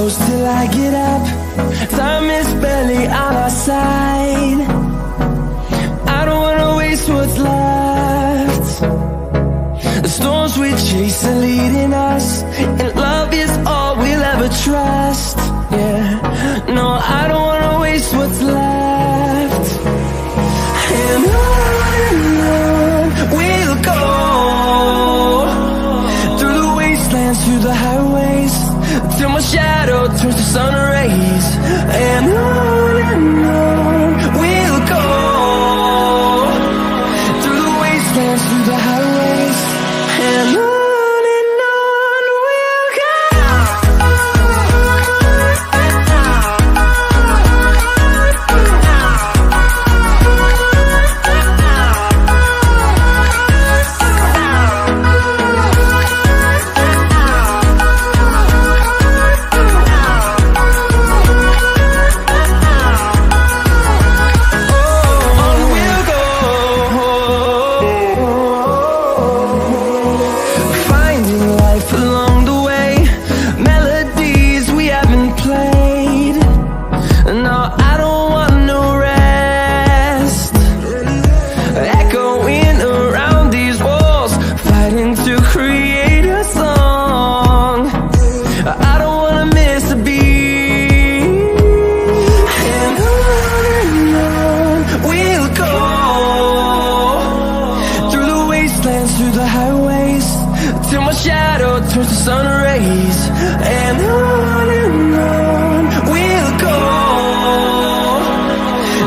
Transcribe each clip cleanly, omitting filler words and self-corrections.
close till I get up. Time is barely on our side. I don't wanna waste what's left. The storms we chase are leading us, and love is all we'll ever trust. Yeah, no, I don't wanna waste what's left. And on we'll go, through the wastelands, through the highways, till my shadow turns to sun rays. And on we'll go, through the wastelands, through the highways, and on we'll go. Through the highways, till my shadow turns to sun rays. And on we'll go,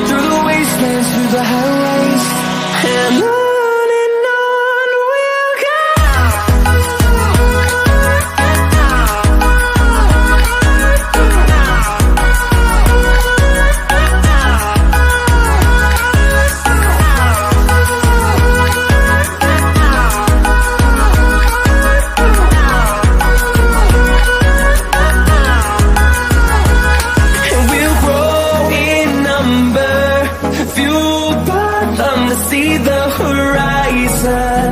through the wastelands, through the highways, and on we'll go. See the horizon,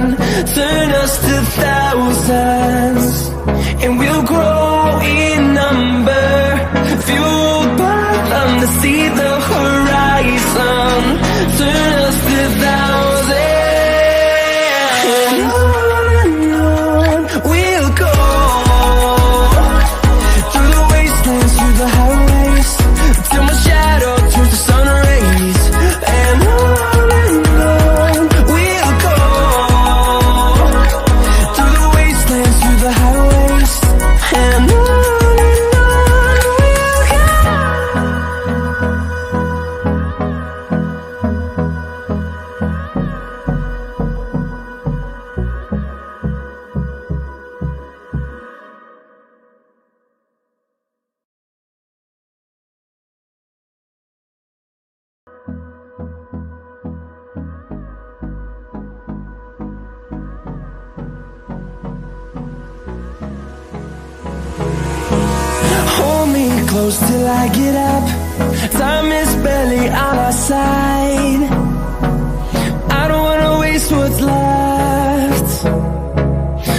turn us to thousands, and we'll grow in number, fueled by them to see the horizon, turn us to thousands, and on we'll go, through the wastelands, through the highways, till my shadow turns to sun rays. And on close till I get up. Time is barely on our side. I don't wanna waste what's left.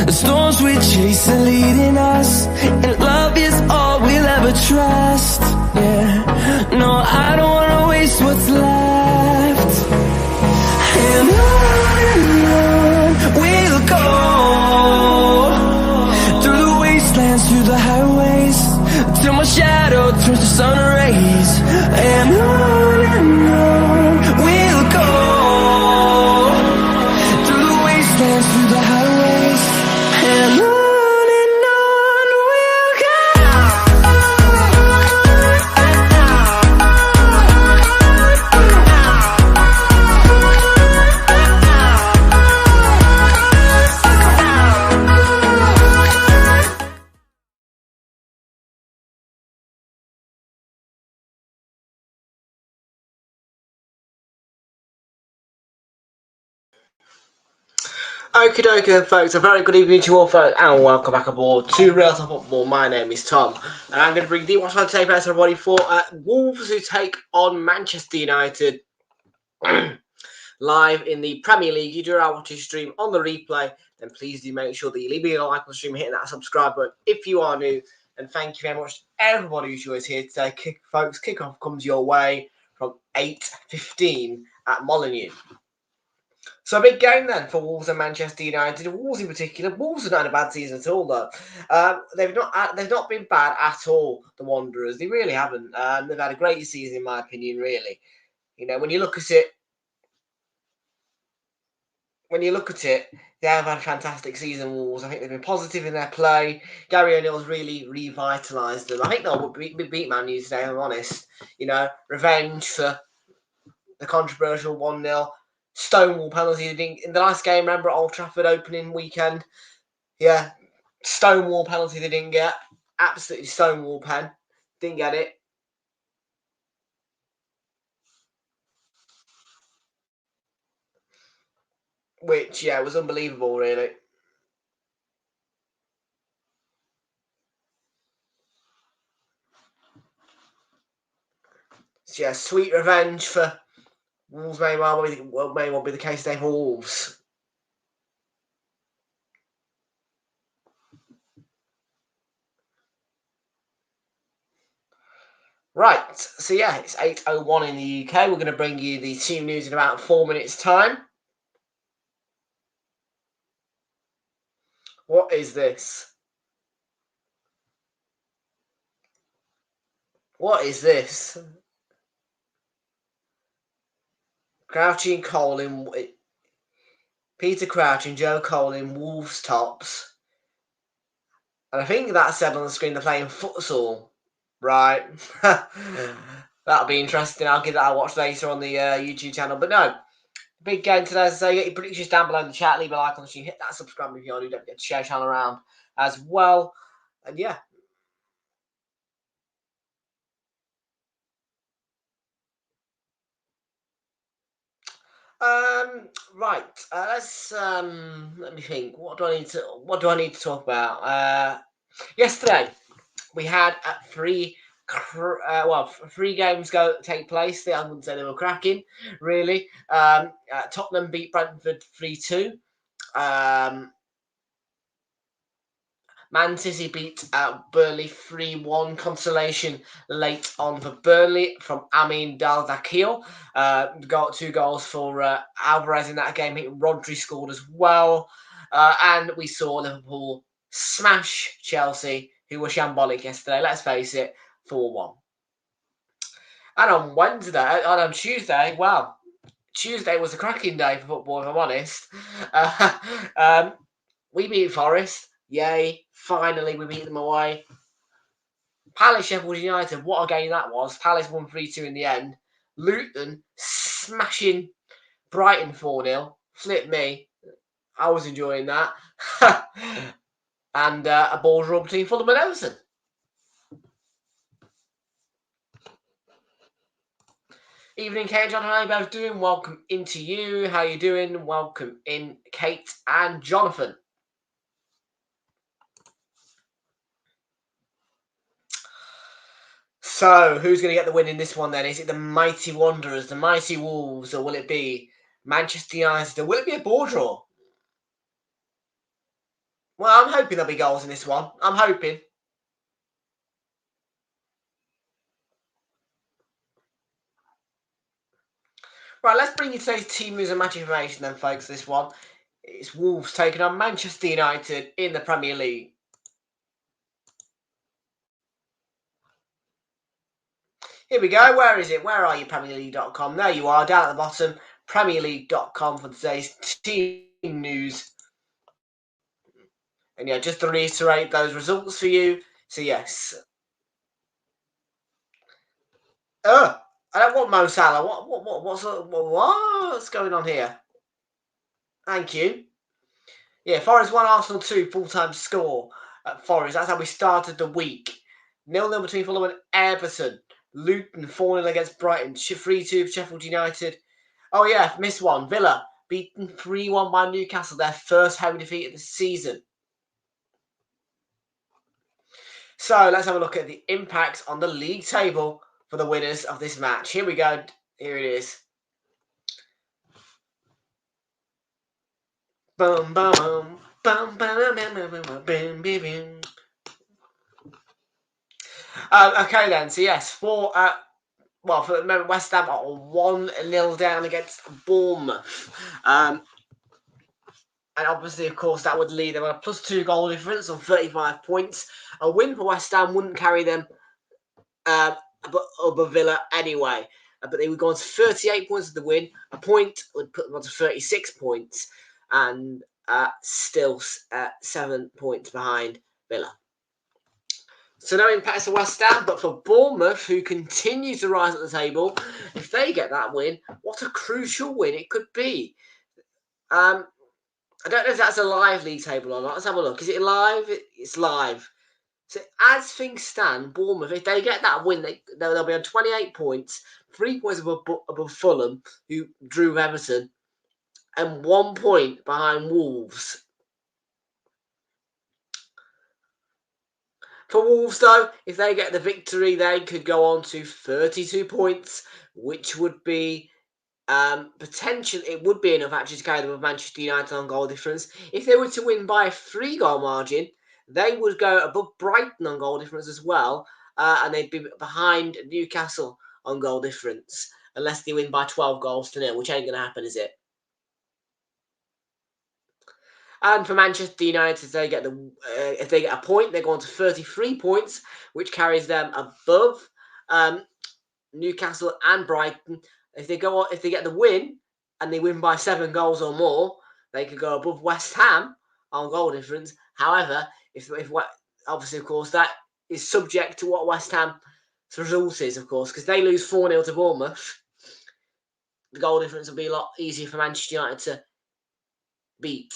The storms we chase are leading us, and love is all we'll ever trust. Yeah, no, I don't wanna waste what's left. And on we'll go, through the wastelands, through the highways, till my shadow turns to sun rays. And on we'll go, through the wastelands, through the highways, and on we'll go. Okie dokie, folks, a very good evening to you all, folks, and welcome back aboard to Realltom Football. My name is Tom, and I'm going to bring the watch on today for everybody for Wolves, who take on Manchester United live in the Premier League. You do our watch stream on the replay, then please do make sure that you leave me a like on the stream, hitting that subscribe button if you are new, And thank you very much to everybody who joined us here today. Folks, kick-off comes your way from 8:15 at Molineux. So a big game then for Wolves and Manchester United. Wolves in particular. Wolves are not in a bad season at all, though. They've not been bad at all. The Wanderers, they really haven't. They've had a great season, in my opinion. Really, when you look at it, they have had a fantastic season. Wolves. I think they've been positive in their play. Gary O'Neill's really revitalised them. I think they'll beat Man U today. If I'm honest. Revenge for the controversial 1-0. Stonewall penalty in the last game, remember, at Old Trafford opening weekend. Yeah, Stonewall penalty they didn't get. Absolutely Stonewall pen. Didn't get it. Which, yeah, was unbelievable, really. So, yeah, sweet revenge for Wolves may well be the case today for Wolves. Right, so yeah, it's 8:01 in the UK. We're going to bring you the team news in about 4 minutes' time. What is this? What is this? Crouching Cole in Peter Crouch and Joe Cole in Wolves tops. And I think that said on the screen they're playing futsal. Right. That'll be interesting. I'll give that a watch later on the YouTube channel. But no, big game today. As I say, get your predictions down below in the chat. Leave a like on the stream. Hit that subscribe if you want to. Don't forget to share the channel around as well. And yeah. Right. Let's let me think. What do I need to talk about? Yesterday we had three games take place. I wouldn't say they were cracking, really. Tottenham beat Brentford 3-2. Man City beat Burnley 3-1. Consolation late on for Burnley from Amin Daldakil. Got 2 goals for Alvarez in that game. I think Rodri scored as well. And we saw Liverpool smash Chelsea, who were shambolic yesterday. Let's face it, 4-1. And on Tuesday, wow. Tuesday was a cracking day for football, if I'm honest. We beat Forest. Yay. Finally, we beat them away. Palace, Sheffield United. What a game that was. Palace won 3-2 in the end. Luton smashing Brighton 4-0. Flip me. I was enjoying that. And a ball draw between Fulham and Everton. Evening, Kate, John. How are you both doing? Welcome into you. How are you doing? Welcome in, Kate and Jonathan. So, who's going to get the win in this one then? Is it the mighty Wanderers, the mighty Wolves, or will it be Manchester United, or will it be a ball draw? Well, I'm hoping there'll be goals in this one. I'm hoping. Right, let's bring you today's team news and match information then, folks, this one. It's Wolves taking on Manchester United in the Premier League. Here we go. Where is it? Where are you, PremierLeague.com? There you are, down at the bottom. PremierLeague.com for today's team news. And yeah, just to reiterate those results for you. So yes. I don't want Mo Salah. What's going on here? Thank you. Yeah, Forest 1, Arsenal 2, full-time score at Forest. That's how we started the week. 0-0 between Fulham and Everton. Luton 4-0 against Brighton. 3-2 for Sheffield United. Oh yeah, missed one. Villa beaten 3-1 by Newcastle. Their first home defeat of the season. So let's have a look at the impact on the league table for the winners of this match. Here we go. Here it is. Boom, boom, boom. Boom, boom, boom, boom, boom, boom, boom, boom. Okay then. So yes, for the moment, West Ham are 1-0 down against Bournemouth. And obviously, of course, that would lead them on a +2 goal difference on 35 points. A win for West Ham wouldn't carry them above Villa anyway. But they would go on to 38 points with the win. A point would put them on to 36 points. And still 7 points behind Villa. So no impact to West Ham, but for Bournemouth, who continue to rise at the table, if they get that win, what a crucial win it could be. I don't know if that's a live league table or not. Let's have a look. Is it live? It's live. So as things stand, Bournemouth, if they get that win, they'll be on 28 points, 3 points above Fulham, who drew Everton, and 1 point behind Wolves. For Wolves, though, if they get the victory, they could go on to 32 points, which would be potentially, it would be enough actually to carry them with Manchester United on goal difference. If they were to win by a 3-goal margin, they would go above Brighton on goal difference as well, and they'd be behind Newcastle on goal difference, unless they win by 12 goals to 0, which ain't going to happen, is it? And for Manchester United, if they get a point, they go on to 33 points, which carries them above Newcastle and Brighton. If they get the win and they win by 7 goals or more, they could go above West Ham on goal difference. However, if obviously, of course, that is subject to what West Ham's result is, of course, because they lose 4-0 to Bournemouth, the goal difference will be a lot easier for Manchester United to beat.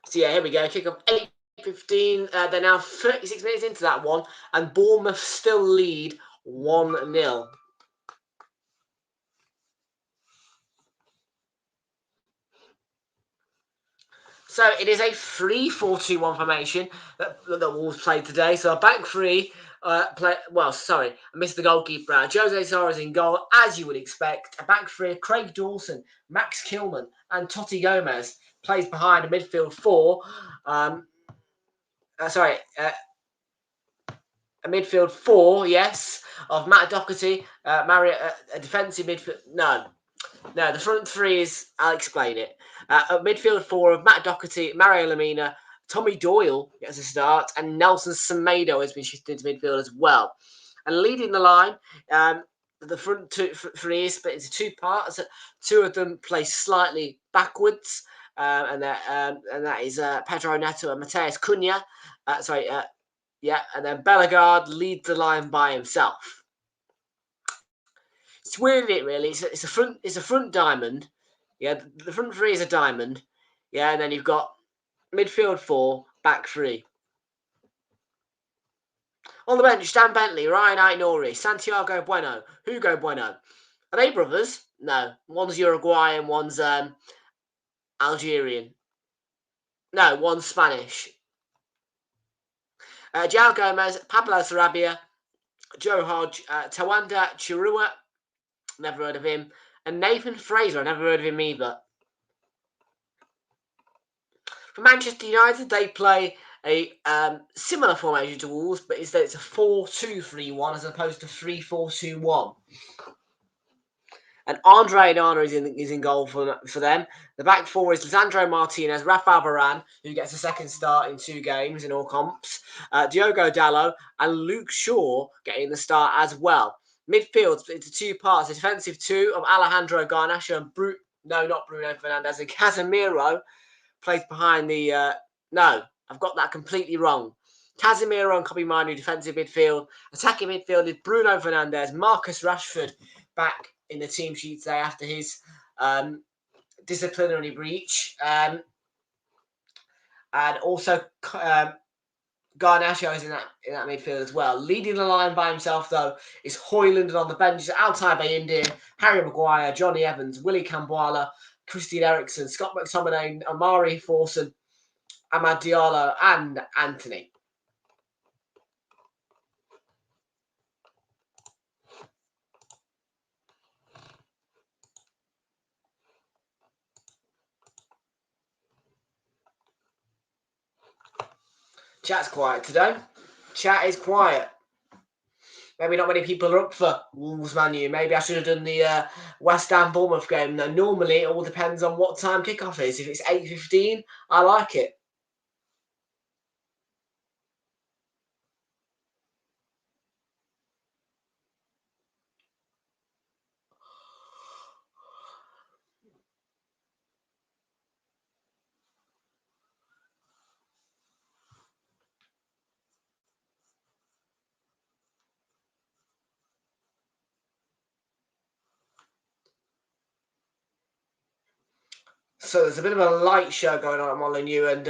So yeah, here we go. Kick off 8:15. They're now 36 minutes into that one, and Bournemouth still lead 1-0. So it is a 3-4-2-1 formation that Wolves played today. So a back three. I missed the goalkeeper out. Jose Soares in goal, as you would expect. A back three: Craig Dawson, Max Kilman, and Totti Gomez plays behind a midfield four. A midfield four, yes, of Matt Doherty, a defensive midfield. No, the front three is, I'll explain it. A midfield four of Matt Doherty, Mario Lemina, Tommy Doyle gets a start, and Nelson Semedo has been shifted into midfield as well. And leading the line, the front three is split into 2 parts. 2 of them play slightly backwards, and that is Pedro Neto and Mateus Cunha. And then Bellegarde leads the line by himself. It's weird, isn't it, really? It's a front diamond. Yeah, the front three is a diamond. Yeah, and then you've got midfield 4, back 3. On the bench, Dan Bentley, Ryan Aït-Nouri, Santiago Bueno, Hugo Bueno. Are they brothers? No. One's Uruguayan, one's Algerian. No, one's Spanish. João Gomez, Pablo Sarabia, Joe Hodge, Tawanda Chirua, never heard of him, and Nathan Fraser, I never heard of him either. For Manchester United, they play a similar formation to Wolves, but it's a 4-2-3-1 as opposed to 3-4-2-1. And Andre Onana is in goal for them. The back four is Lisandro Martinez, Rafael Varane, who gets a second start in 2 games in all comps, Diogo Dalot, and Luke Shaw getting the start as well. Midfield, it's 2 parts. The defensive 2 of Alejandro Garnacho and not Bruno Fernandes, and Casemiro plays behind the... I've got that completely wrong. Casemiro and Kobe Manu defensive midfield. Attacking midfield is Bruno Fernandes, Marcus Rashford back in the team sheet today after his disciplinary breach. And also Garnacho is in that midfield as well. Leading the line by himself, though, is Højlund, and on the bench is Altay Bayindir, Harry Maguire, Johnny Evans, Willie Camboila, Christian Eriksen, Scott McTominay, Amari Forson, Amad Diallo, and Anthony. Chat's quiet today. Chat is quiet. Maybe not many people are up for Wolves Man U. Maybe I should have done the West Ham Bournemouth game. Now, normally it all depends on what time kickoff is. If it's 8:15, I like it. So there's a bit of a light show going on at Molineux and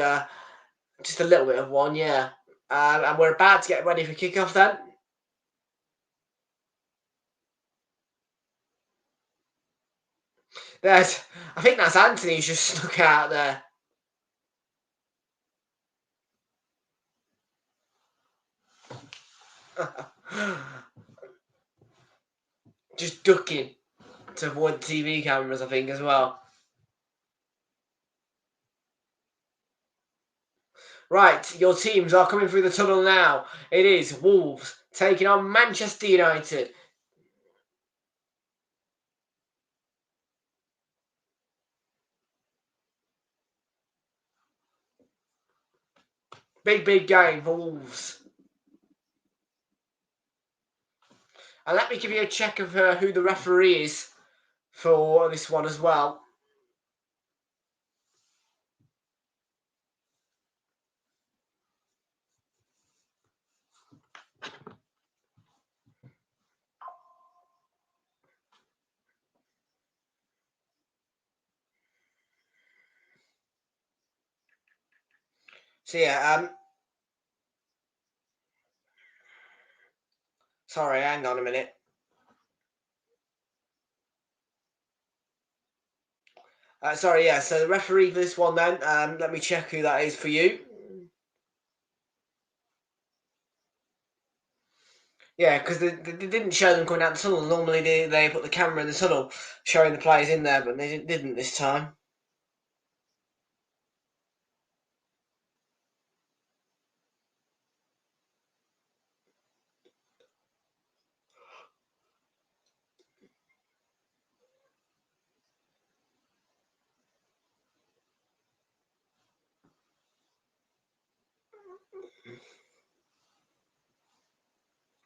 just a little bit of one, yeah. And we're about to get ready for kickoff then. I think that's Anthony who's just snuck out there. Just ducking to avoid TV cameras, I think, as well. Right, your teams are coming through the tunnel now. It is Wolves taking on Manchester United. Big game for Wolves. And let me give you a check of who the referee is for this one as well. So yeah, sorry, hang on a minute. Sorry, yeah, so the referee for this one then, let me check who that is for you. Yeah, because they didn't show them coming out the tunnel. Normally they put the camera in the tunnel showing the players in there, but they didn't this time.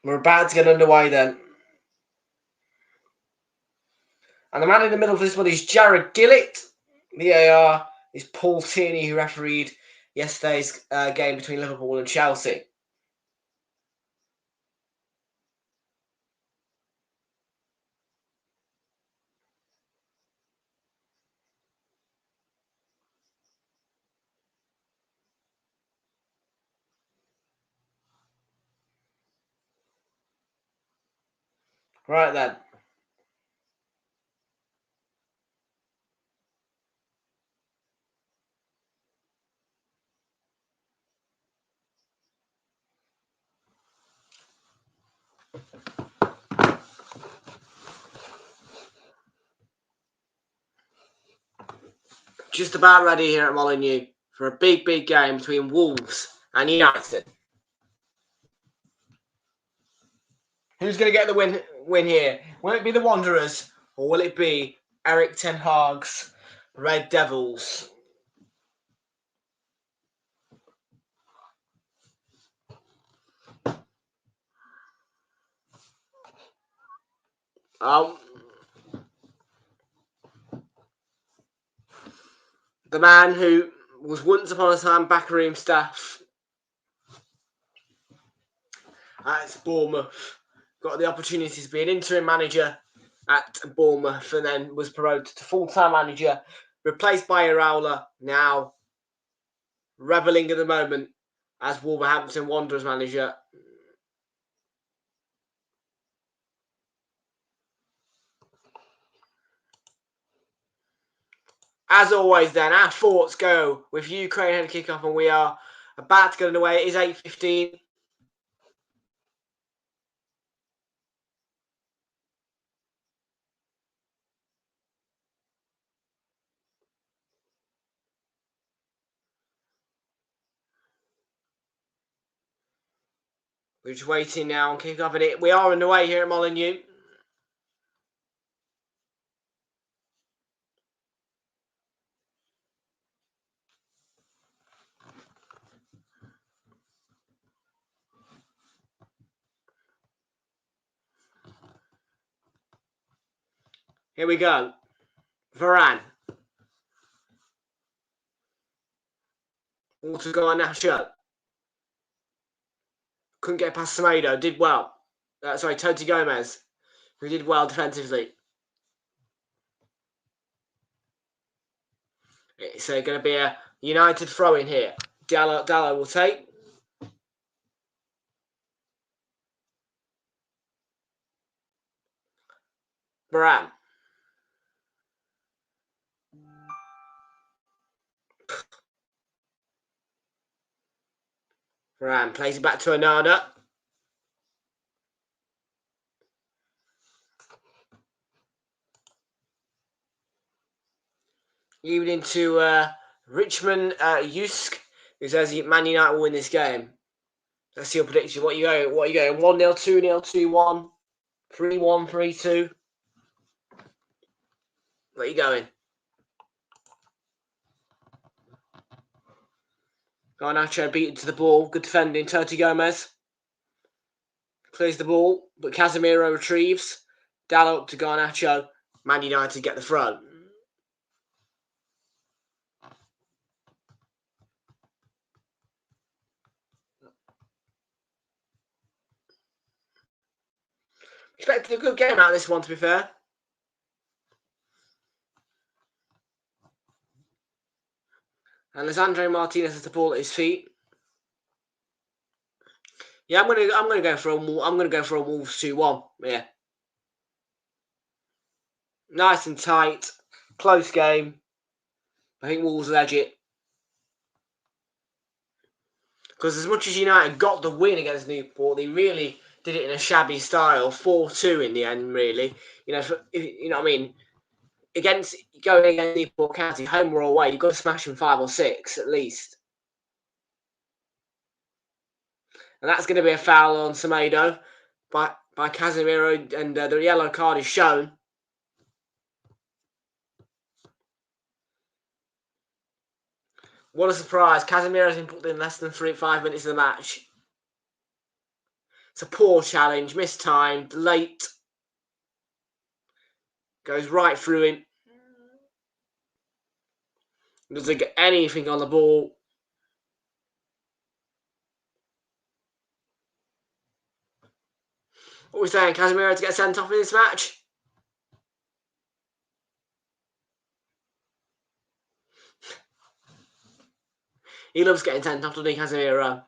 We're about to get underway then. And the man in the middle for this one is Jared Gillett. VAR is Paul Tierney, who refereed yesterday's game between Liverpool and Chelsea. Right then. Just about ready here at Molineux for a big game between Wolves and United. Who's going to get the win here? Will it be the Wanderers or will it be Eric Ten Hag's Red Devils? The man who was once upon a time backroom staff at Bournemouth, got the opportunity to be an interim manager at Bournemouth and then was promoted to full-time manager, replaced by Realltom, now revelling at the moment as Wolverhampton Wanderers manager. As always then, our thoughts go with Ukraine head kickoff and we are about to get underway. It is 8:15. We're just waiting now on kick off, and we are underway here at Molineux. Here we go. Varane. All to go on Nacho. Couldn't get past Semedo. Did well. Sorry, Toti Gomez, who did well defensively. It's going to be a United throw-in here. Dallo will take. Varane. Varane plays it back to Onana. Even into Richmond Yusk, who says Man United will win this game. That's your prediction. What are you going? 1-0, 2-0, 2-1, 3-1, 3-2. Where are you going? Garnacho beaten to the ball. Good defending. Toti Gomez clears the ball, but Casemiro retrieves. Dallo up to Garnacho. Man United get the throw. Expected a good game out of this one, to be fair. And Lisandro Martinez has the ball at his feet. Yeah, I'm gonna go for a Wolves 2-1. Yeah, nice and tight, close game. I think Wolves will edge it. Because as much as United got the win against Newport, they really did it in a shabby style, 4-2 in the end. Really, you know what I mean. Going against Newport County, home or away, you've got to smash them 5 or 6 at least. And that's going to be a foul on Semedo by Casemiro, and the yellow card is shown. What a surprise. Casemiro's been put in less than 5 minutes of the match. It's a poor challenge, mistimed, late. Goes right through him. Doesn't get anything on the ball. What are we saying? Casemiro to get sent off in this match? He loves getting sent off, doesn't he, Casemiro?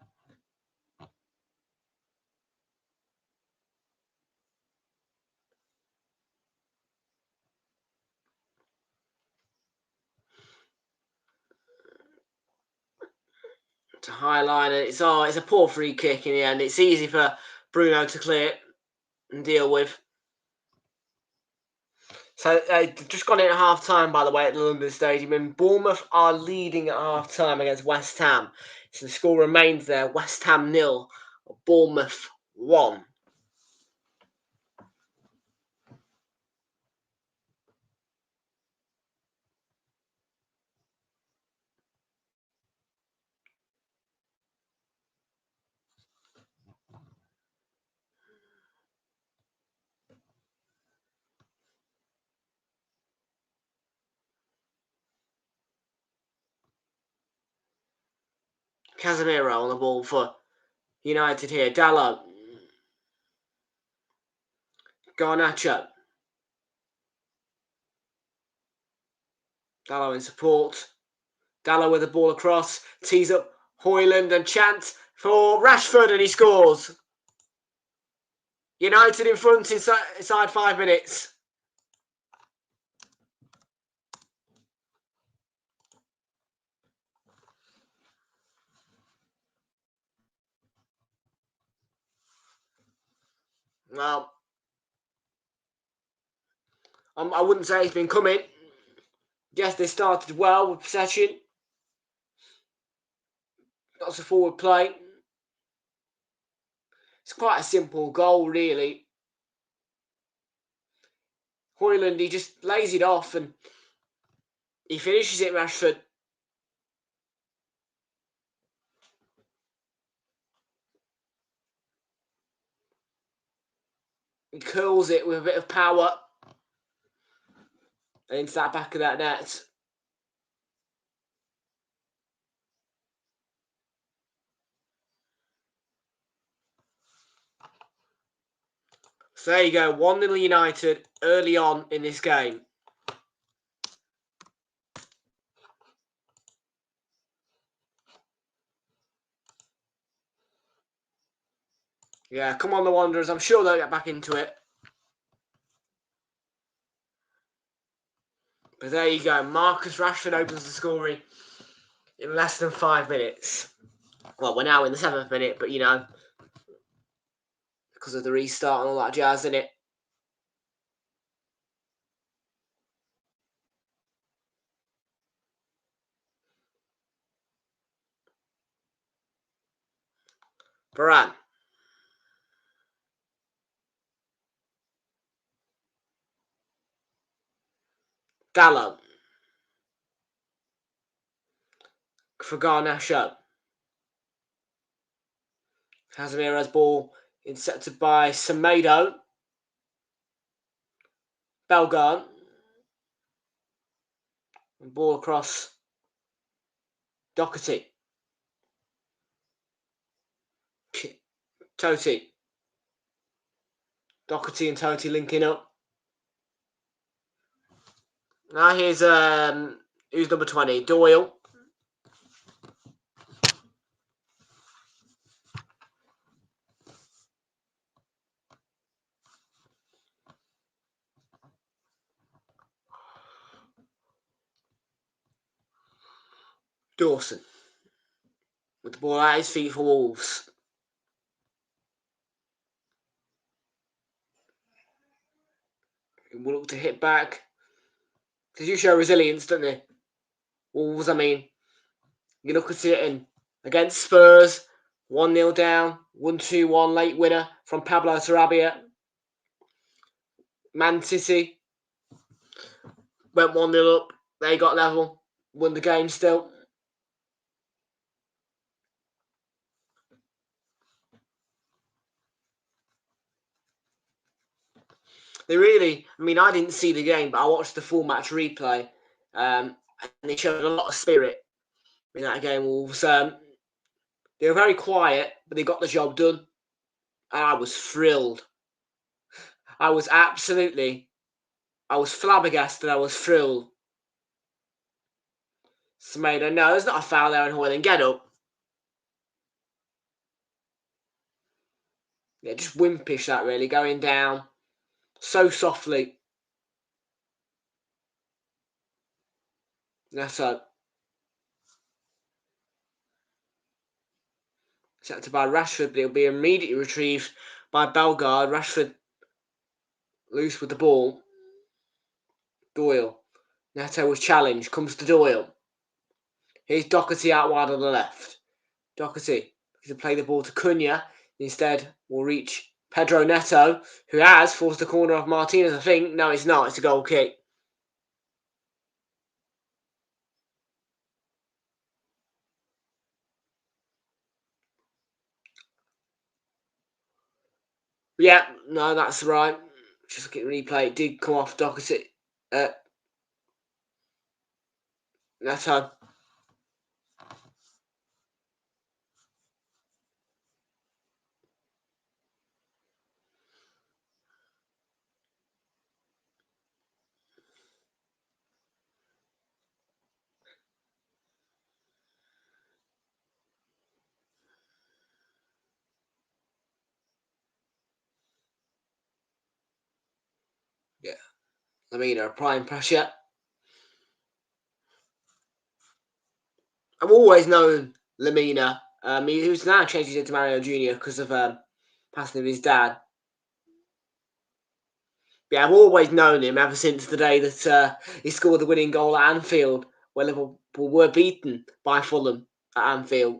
To highline it. It's a poor free kick in the end. It's easy for Bruno to clear and deal with. So just gone in at half time, by the way, at the London Stadium, and Bournemouth are leading at half time against West Ham. So the score remains there: West Ham 0, Bournemouth 1. Casemiro on the ball for United here. Dallo. Garnacho. Dallo in support. Dallo with the ball across. Tees up Højlund and chance for Rashford, and he scores. United in front inside 5 minutes. Well, I wouldn't say it's been coming. Yes, they started well with possession. Lots of forward play. It's quite a simple goal, really. Højlund, he just lays it off and he finishes it, Rashford. He curls it with a bit of power and into that back of that net. So there you go, 1-0 United early on in this game. Yeah, come on the Wanderers. I'm sure they'll get back into it. But there you go. Marcus Rashford opens the scoring in less than 5 minutes. Well, we're now in the 7th minute, but you know, because of the restart and all that jazz, in it. Varane. Gallo. For Garnacho. Casemiro's ball intercepted by Semedo. Bellegarde. And ball across Doherty. Totti. Doherty and Totti linking up. Now here's who's number 20? Doyle. Dawson. With the ball at his feet for Wolves. He will look to hit back. Because you show resilience, don't they? Wolves, I mean. You look at it and against Spurs, 1-0 down, 1-2-1 late winner from Pablo Sarabia. Man City went 1-0 up. They got level, won the game still. They really, I mean, I didn't see the game, but I watched the full match replay, and they showed a lot of spirit in that game. Wolves, they were very quiet, but they got the job done, and I was thrilled. I was flabbergasted. I was thrilled. Semedo, no, there's not a foul there, and Højlund, get up. Yeah, just wimpish that really, going down so softly. Neto. Accepted by Rashford, but it'll be immediately retrieved by Bellegarde. Rashford loose with the ball. Doyle. Neto was challenged, comes to Doyle. Here's Doherty out wide on the left. Doherty to play the ball to Cunha. Instead, will reach Pedro Neto, who has forced the corner of Martinez, I think. No, it's not. It's a goal kick. Yeah, no, that's right. Just look at the replay. It did come off Doherty. Neto. Yeah. Lamina applying pressure. I've always known Lamina. Who's now changed his name to Mario Jr. because of passing of his dad. Yeah, I've always known him ever since the day that he scored the winning goal at Anfield, where Liverpool were beaten by Fulham at Anfield.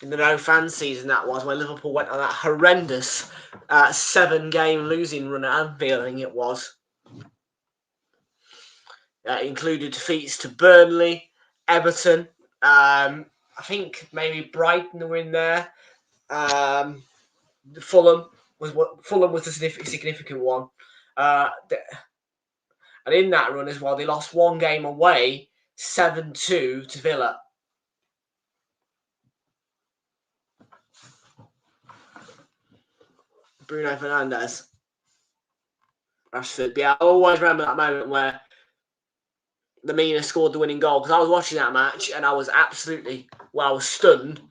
in the no-fans season that was, when Liverpool went on that horrendous 7-game losing run at Anfield, I think it was. It included defeats to Burnley, Everton, I think maybe Brighton were in there. Fulham was the significant one. And in that run as well, they lost one game away, 7-2 to Villa. Bruno Fernandes. Rashford. Yeah, I always remember that moment where Lamina scored the winning goal, because I was watching that match and I was absolutely, I was stunned.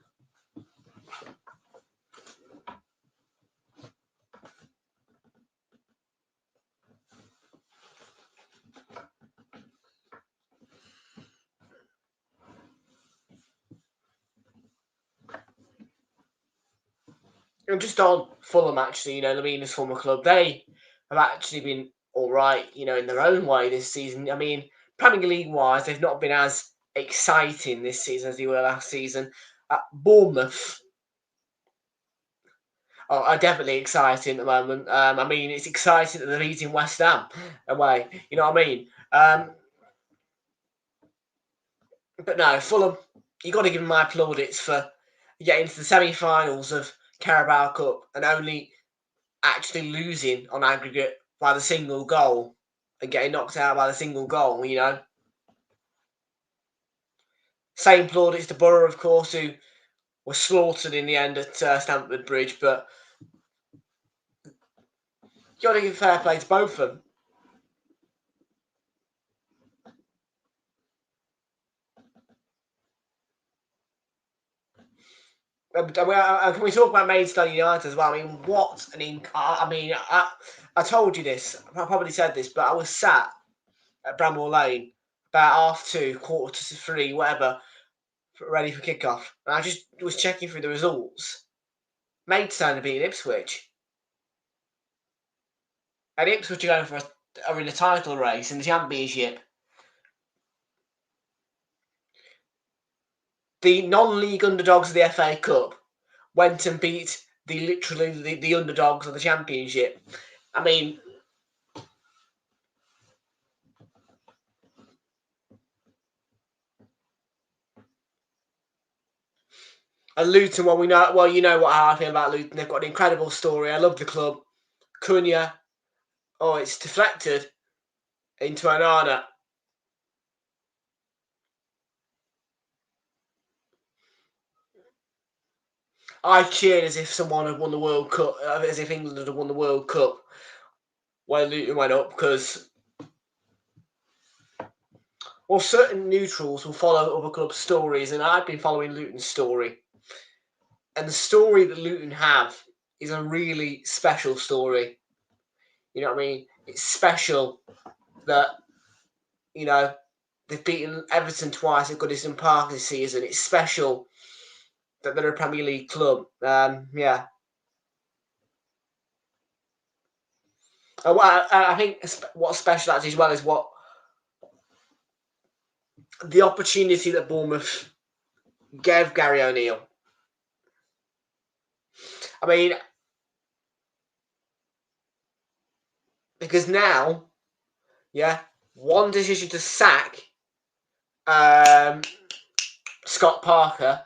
And just on Fulham, actually, Lamina's former club, they have actually been all right, in their own way this season. I mean, Premier League wise, they've not been as exciting this season as they were last season. Bournemouth are definitely exciting at the moment. I mean, it's exciting that they're beating West Ham away. You know what I mean? But no, Fulham, you got to give them my plaudits for getting to the semi-finals of Carabao Cup and only actually losing on aggregate by the single goal and getting knocked out by the single goal, Same plaudits to Borough, of course, who were slaughtered in the end at Stamford Bridge, but you got to give fair play to both of them. Can we talk about Maidstone United as well? I mean, what an I told you this. I probably said this, but I was sat at Bramwell Lane about 2:30, 2:45, whatever, ready for kickoff. And I just was checking through the results. Maidstone are beating Ipswich. And Ipswich are in a title race in the Championship. The non-league underdogs of the FA Cup went and beat the underdogs of the Championship. I mean, and Luton, you know how I feel about Luton. They've got an incredible story. I love the club. Cunha, it's deflected into Onana. I cheered as if someone had won the World Cup, as if England had won the World Cup when Luton went up, because certain neutrals will follow other clubs' stories, and I've been following Luton's story. And the story that Luton have is a really special story. You know what I mean? It's special that, they've beaten Everton twice at Goodison Park this season. It's special that they're a Premier League club. Yeah. I think what's special actually as well is what the opportunity that Bournemouth gave Gary O'Neill. I mean, because now, one decision to sack Scott Parker,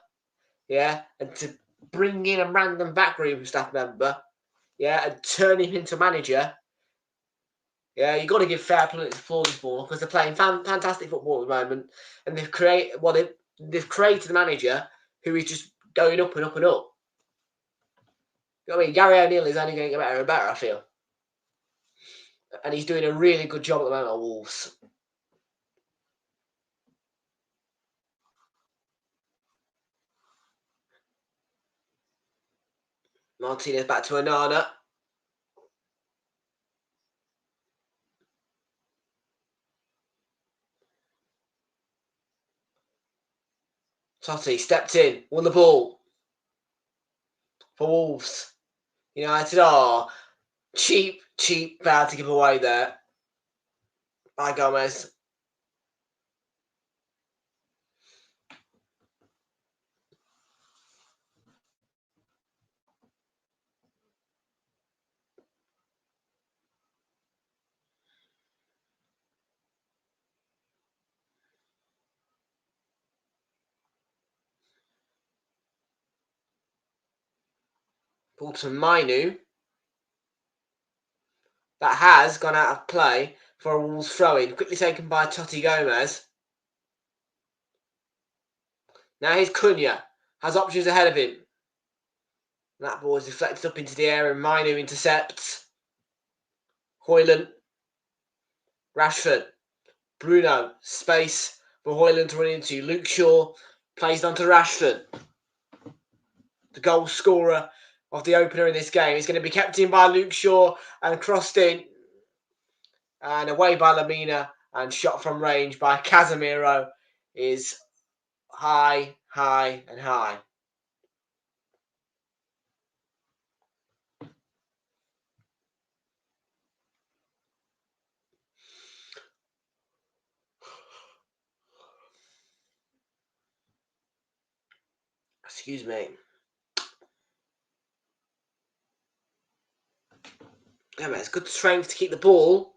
and to bring in a random backroom staff member, and turn him into manager. Yeah, you've got to give fair play to Floorsball, because they're playing fantastic football at the moment, and they've created a manager who is just going up and up and up. You know what I mean? Gary O'Neill is only going to get better and better, I feel. And he's doing a really good job at the moment at Wolves. Martinez back to Onana. Totti stepped in, won the ball for Wolves. United are cheap bad to give away there by Gomez. Ball to Mainu. That has gone out of play for a Wolves throw-in. Quickly taken by Totti Gomez. Now here's Cunha. Has options ahead of him. That ball is deflected up into the air and Mainu intercepts. Højlund. Rashford. Bruno. Space for Højlund to run into. Luke Shaw plays on to Rashford. The goal scorer of the opener in this game is going to be kept in by Luke Shaw and crossed in. And away by Lamina and shot from range by Casemiro is high, high and high. Excuse me. Yeah, man, it's good strength to keep the ball.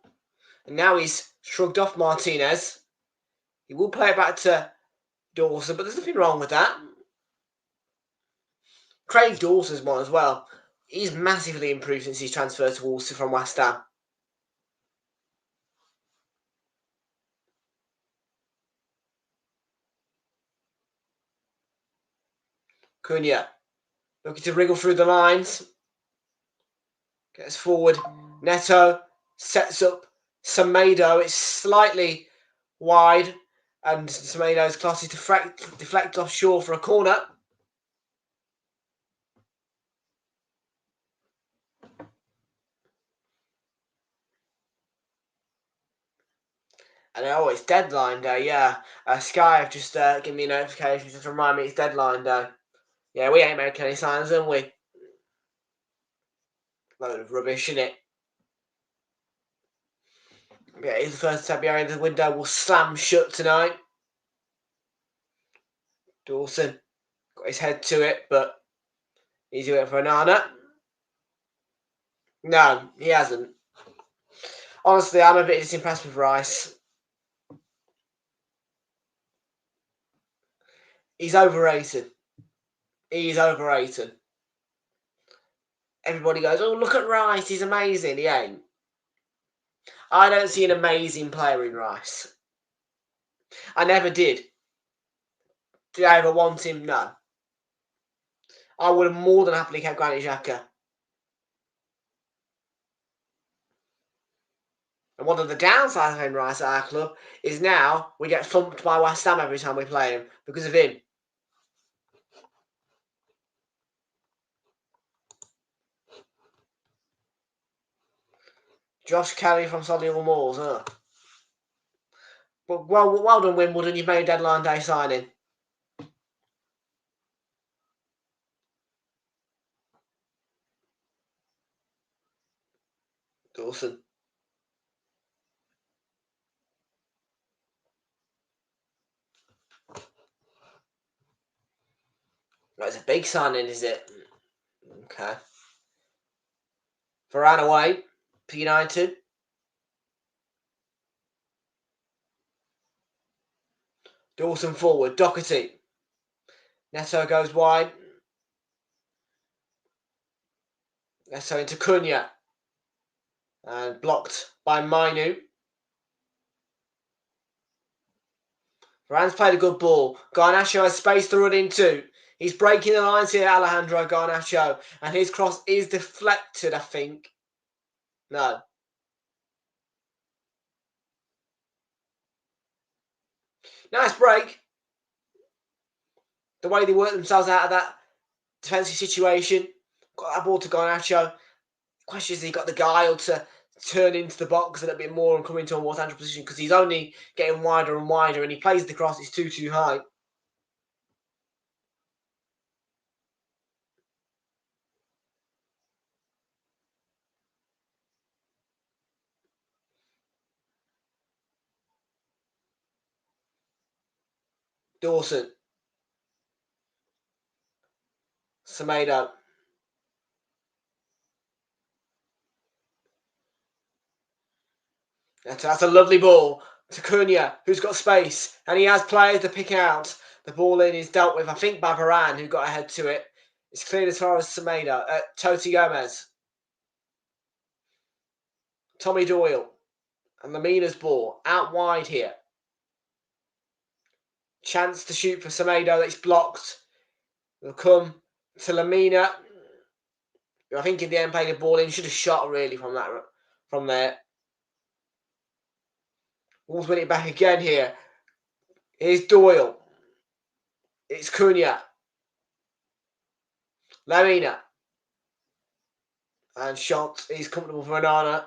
And now he's shrugged off Martinez. He will play it back to Dawson, but there's nothing wrong with that. Craig Dawson's one as well. He's massively improved since he's transferred to Wolves from West Ham. Cunha looking to wriggle through the lines. Gets forward. Neto sets up Semedo. It's slightly wide. And Semedo's class is deflect offshore for a corner. And oh, it's deadline day, yeah. Sky have just given me a notification just to remind me it's deadline day. Yeah, we ain't making any signs, are we? Load of rubbish, innit? Yeah, it's the first time behind the window will slam shut tonight. Dawson got his head to it, but he's waiting for Onana. No, he hasn't. Honestly, I'm a bit disimpressed with Rice. He's overrated. He's overrated. Everybody goes, oh, look at Rice, he's amazing. He ain't. I don't see an amazing player in Rice. I never did. Did I ever want him? No. I would have more than happily kept Granit Xhaka. And one of the downsides of having Rice at our club is now we get thumped by West Ham every time we play him because of him. Josh Kelly from Solihull Moors, huh? Well done, Wimbledon. You've made a deadline day signing. Dawson. That's a big signing, is it? Okay. Varane away for United. Dawson forward. Doherty. Neto goes wide. Neto into Cunha. And blocked by Mainu. Varane's played a good ball. Garnacho has space to run into. He's breaking the lines here, Alejandro Garnacho. And his cross is deflected, I think. No. Nice break. The way they work themselves out of that defensive situation. Got that ball to Garnacho. The question is, he got the guile to turn into the box a little bit more and come into a more tangible position because he's only getting wider and wider and he plays the cross. It's too high. Dawson. Semedo. That's a lovely ball to Cunha, who's got space, and he has players to pick out. The ball in is dealt with, I think, by Varane, who got ahead to it. It's cleared as far as Semedo. Toti Gomez. Tommy Doyle. And Lamina's ball. Out wide here. Chance to shoot for Semedo. It's blocked. They'll come to Lamina. I think in the end played the ball in. Should have shot really from there. Wolves win it back again here. Here's Doyle. It's Cunha. Lamina. And shot is comfortable for Onana.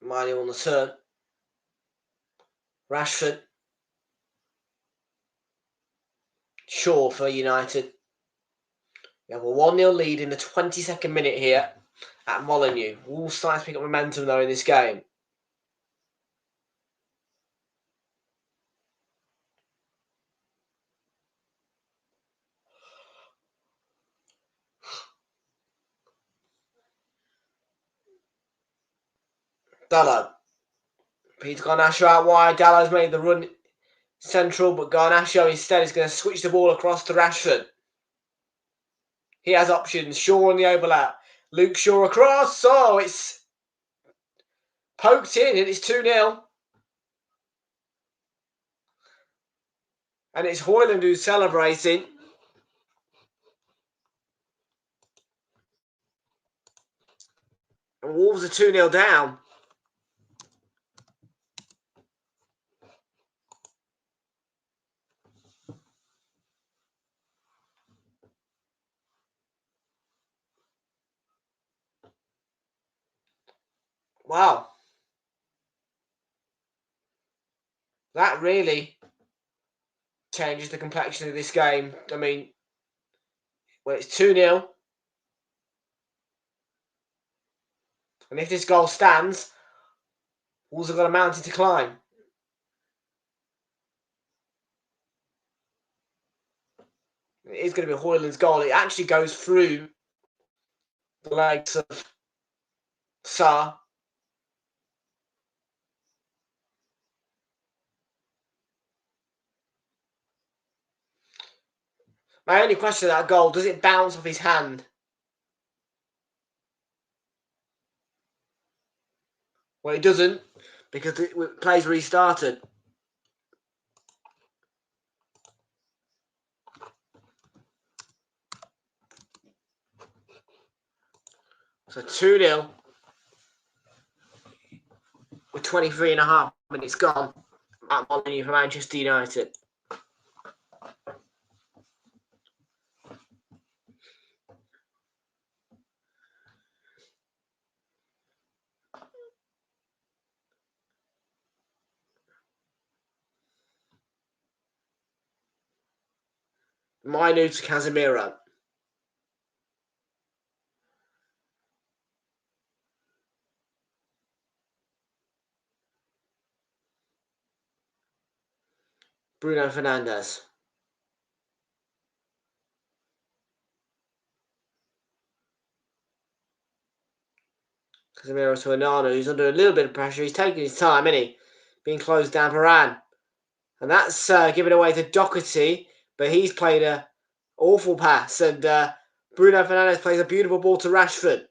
Miley on the turn. Rashford. Shaw for United. We have a 1-0 lead in the 22nd minute here at Molineux. Wolves start to pick up momentum though in this game. Dallo. Peter Garnacho out wide. Dallo's made the run central, but Garnacho instead is going to switch the ball across to Rashford. He has options. Shaw on the overlap. Luke Shaw across. Oh, it's poked in and it's 2-0. And it's Højlund who's celebrating. And Wolves are 2-0 down. Wow. That really changes the complexion of this game. I mean, well, it's 2-0. And if this goal stands, Wolves have got a mountain to climb. It is going to be Højlund's goal. It actually goes through the legs of Sarr. My only question of that goal, does it bounce off his hand? Well, it doesn't, because the play's restarted. So 2-0 with 23.5 minutes gone at Molineux for Manchester United. Minu to Casemiro. Bruno Fernandes. Casemiro to Onana, who's under a little bit of pressure. He's taking his time, isn't he? Being closed down for Varane. And that's given away to Doherty, but he's played an awful pass. And Bruno Fernandes plays a beautiful ball to Rashford.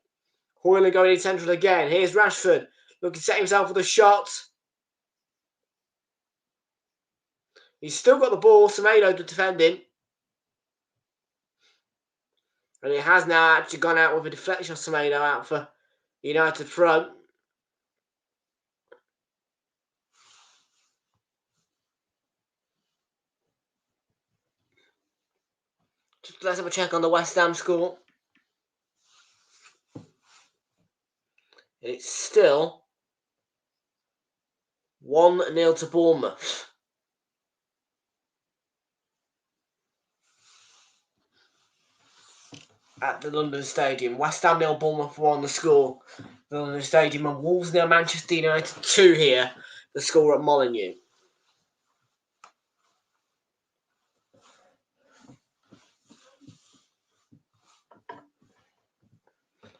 Højlund going in central again. Here's Rashford looking to set himself with a shot. He's still got the ball. Semedo defending. And it has now actually gone out with a deflection of Semedo out for United front. Just let's have a check on the West Ham score. It's still 1-0 to Bournemouth. At the London Stadium. West Ham 0, Bournemouth 1 the score. The London Stadium, and Wolves 0, Manchester United 2 here the score at Molineux.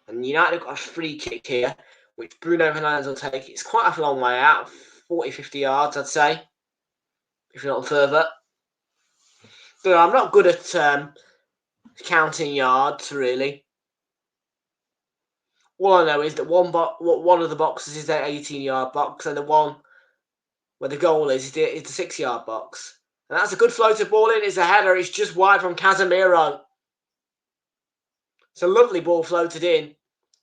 And United have got a free kick here, which Bruno Fernandes will take. It's quite a long way out, 40, 50 yards, I'd say, if not further. But I'm not good at counting yards, really. All I know is that one of the boxes is their 18-yard box, and the one where the goal is the 6-yard box. And that's a good floated ball in. It's a header. It's just wide from Casemiro. It's a lovely ball floated in.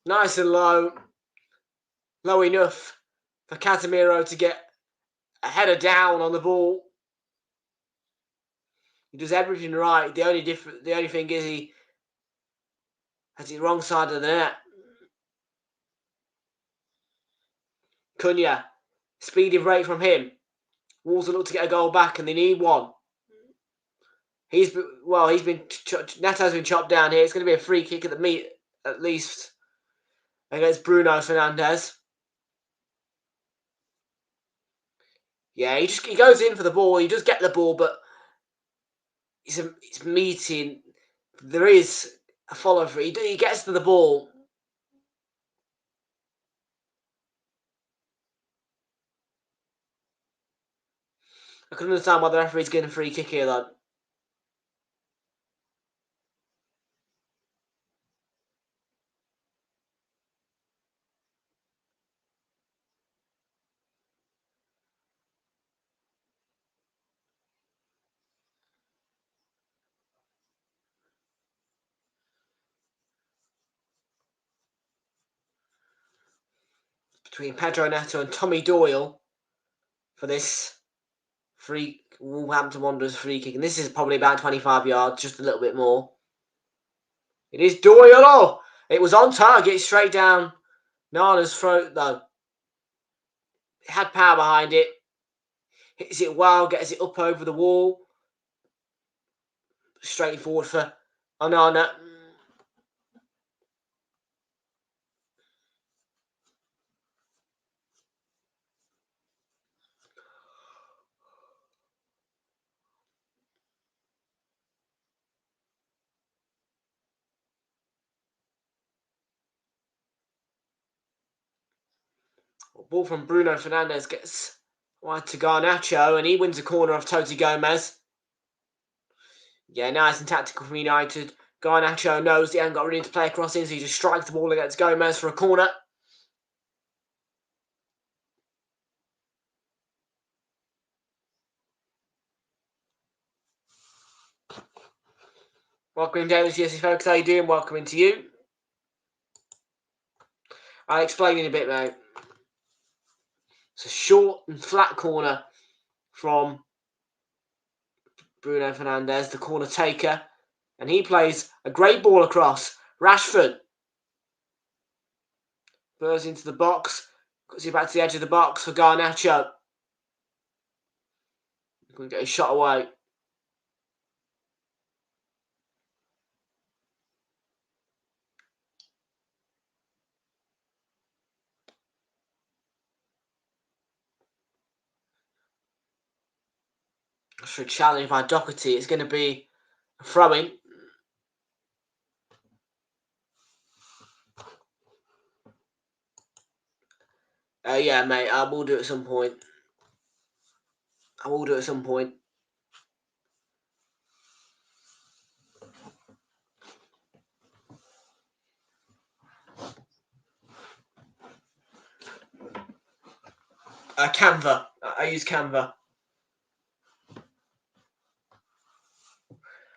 Nice and low. Low enough for Casemiro to get a header down on the ball. He does everything right. The only thing is he has the wrong side of the net. Cunha, speedy break from him. Wolves will look to get a goal back, and they need one. Neto's been chopped down here. It's going to be a free kick at least against Bruno Fernandes. Yeah, he goes in for the ball. He does get the ball, but it's meeting. There is a follow through. He gets to the ball. I can understand why the referee's getting a free kick here, though. Between Pedro Neto and Tommy Doyle for this Wolverhampton Wanderers free kick. And this is probably about 25 yards, just a little bit more. It is Doyle. Oh, it was on target, straight down Nana's throat, though. It had power behind it. Hits it well, gets it up over the wall. Straight forward for Onana. Ball from Bruno Fernandes gets wide to Garnacho, and he wins a corner off Toti Gomez. Yeah, nice and tactical from United. Garnacho knows he hasn't got room to play across in, so he just strikes the ball against Gomez for a corner. Welcome in, David CSC folks. How you doing? Welcome into you. I'll explain in a bit, mate. It's a short and flat corner from Bruno Fernandes, the corner taker. And he plays a great ball across. Rashford bursts into the box. Cuts it back to the edge of the box for Garnacho. He can get a shot away. For a challenge by Doherty, it's going to be a throw-in. Yeah, mate, I will do it at some point. Canva. I use Canva.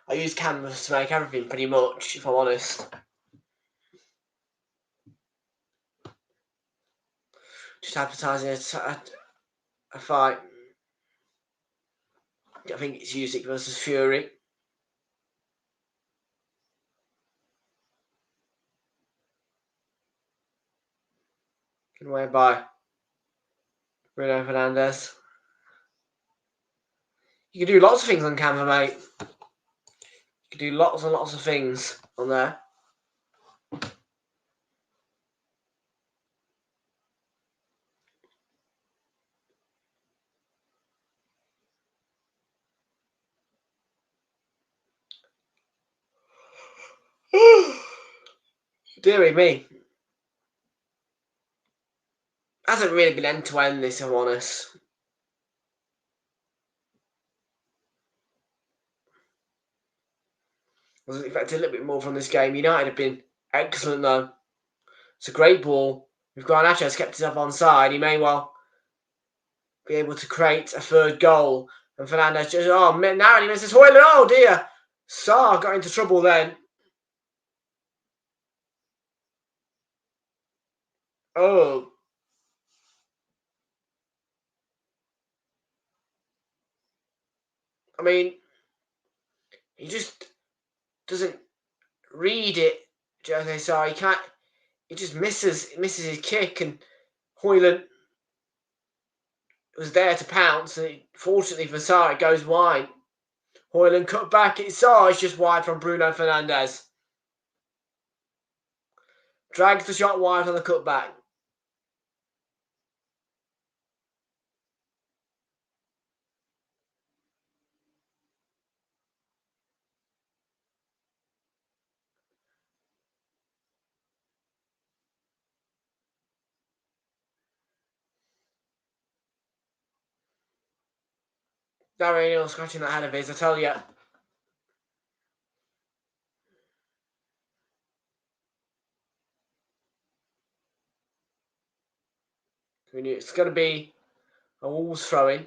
I use Canva to make everything pretty much, if I'm honest. Just advertising a fight. I think it's Usyk versus Fury. Given away by Bruno Fernandes. You can do lots of things on Canva, mate. You can do lots and lots of things on there. Deary me. Hasn't really been end to end, this, if I'm honest. I was expecting a little bit more from this game. United have been excellent, though. It's a great ball. We've got Nacho's kept it up on side. He may well be able to create a third goal. And Fernandez just, now he misses Hoyland. Oh, dear. Sarr got into trouble then. Oh. I mean, he just doesn't read it. Jose Sarr, he can't. He just misses his kick, and Hoyland was there to pounce, and fortunately for Sarr, it goes wide. Hoyland cut back. It's just wide from Bruno Fernandes. Drags the shot wide on the cutback. Darren O'Neill scratching that head of his, I tell you. It's going to be a Wolves throw-in.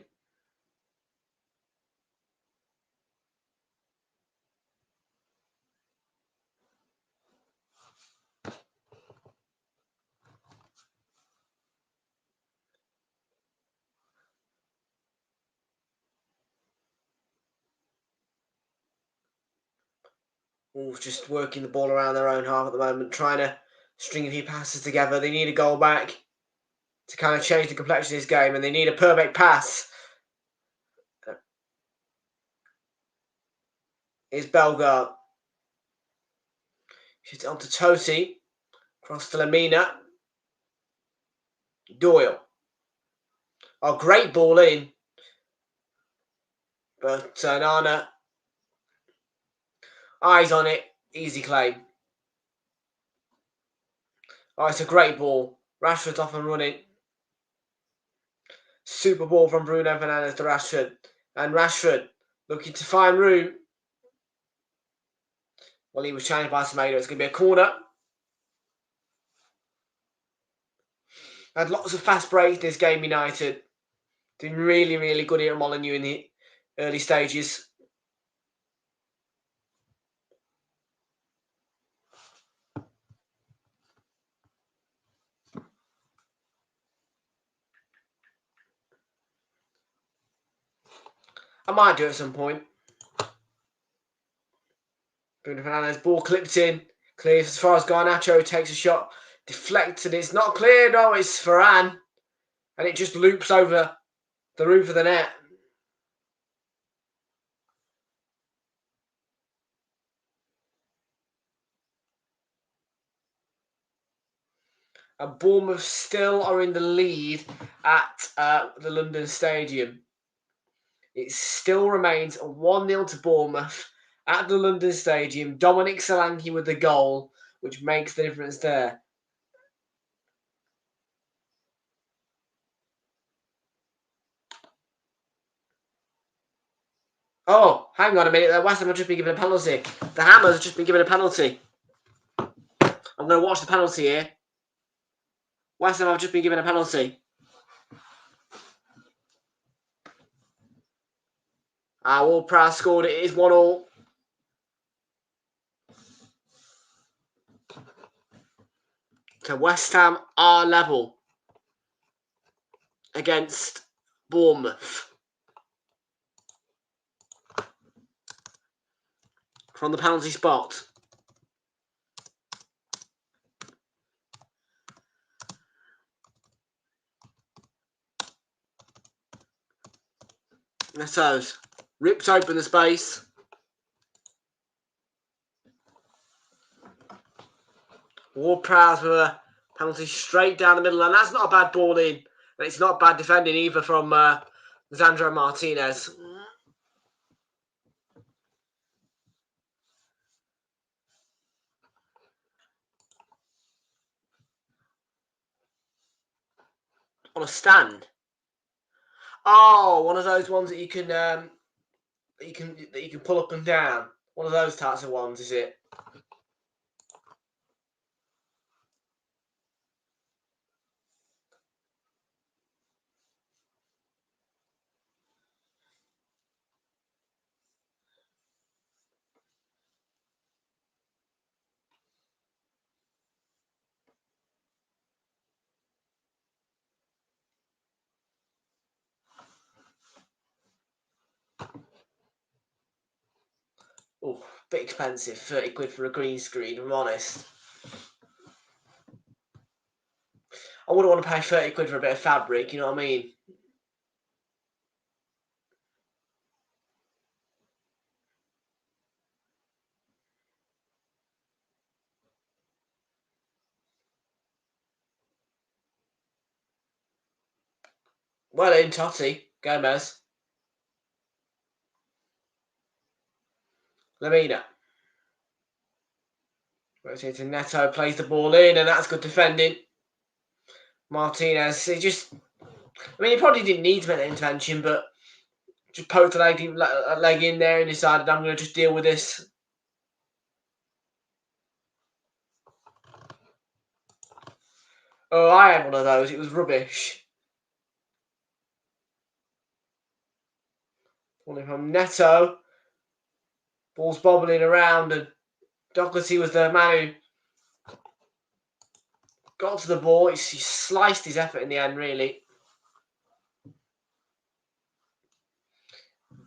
Wolves just working the ball around their own half at the moment, trying to string a few passes together. They need a goal back to kind of change the complexion of this game, and they need a perfect pass. Here's Bellegarde. Shoots it onto Tosi. Cross to Lamina. Doyle. Oh, great ball in. But Nana, eyes on it. Easy claim. Oh, it's a great ball. Rashford's off and running. Super ball from Bruno Fernandes to Rashford. And Rashford looking to find room. Well, he was challenged by Semedo. It's going to be a corner. Had lots of fast breaks this game, United. Doing really, really good here at Molineux in the early stages. I might do it at some point. Bruno Fernandes, ball clipped in. Clears as far as Garnacho takes a shot. Deflected. It's not clear. No, it's Varane. And it just loops over the roof of the net. And Bournemouth still are in the lead at the London Stadium. It still remains 1-0 to Bournemouth at the London Stadium. Dominic Solanke with the goal, which makes the difference there. Oh, hang on a minute. West Ham have just been given a penalty. The Hammers have just been given a penalty. I'm going to watch the penalty here. West Ham have just been given a penalty. Ward-Prowse scored. It is 1-1. So West Ham are level against Bournemouth. From the penalty spot. Nessos rips open the space. Ward-Prowse with a penalty straight down the middle, and that's not a bad ball in. And it's not bad defending either from Lisandro Martinez. On a stand. Oh, one of those ones that you can that you can pull up and down. One of those types of ones, is it? Oh, bit expensive. 30 quid for a green screen, if I'm honest. I wouldn't want to pay 30 quid for a bit of fabric, you know what I mean? Well in, Totti. Gomez. Lamina. Rotating Neto, plays the ball in, and that's good defending. Martinez, he he probably didn't need to make that intervention, but just poked a leg in there and decided, I'm going to just deal with this. Oh, I had one of those. It was rubbish. One from Neto. Ball's bobbling around, and Doherty was the man who got to the ball. He sliced his effort in the end, really.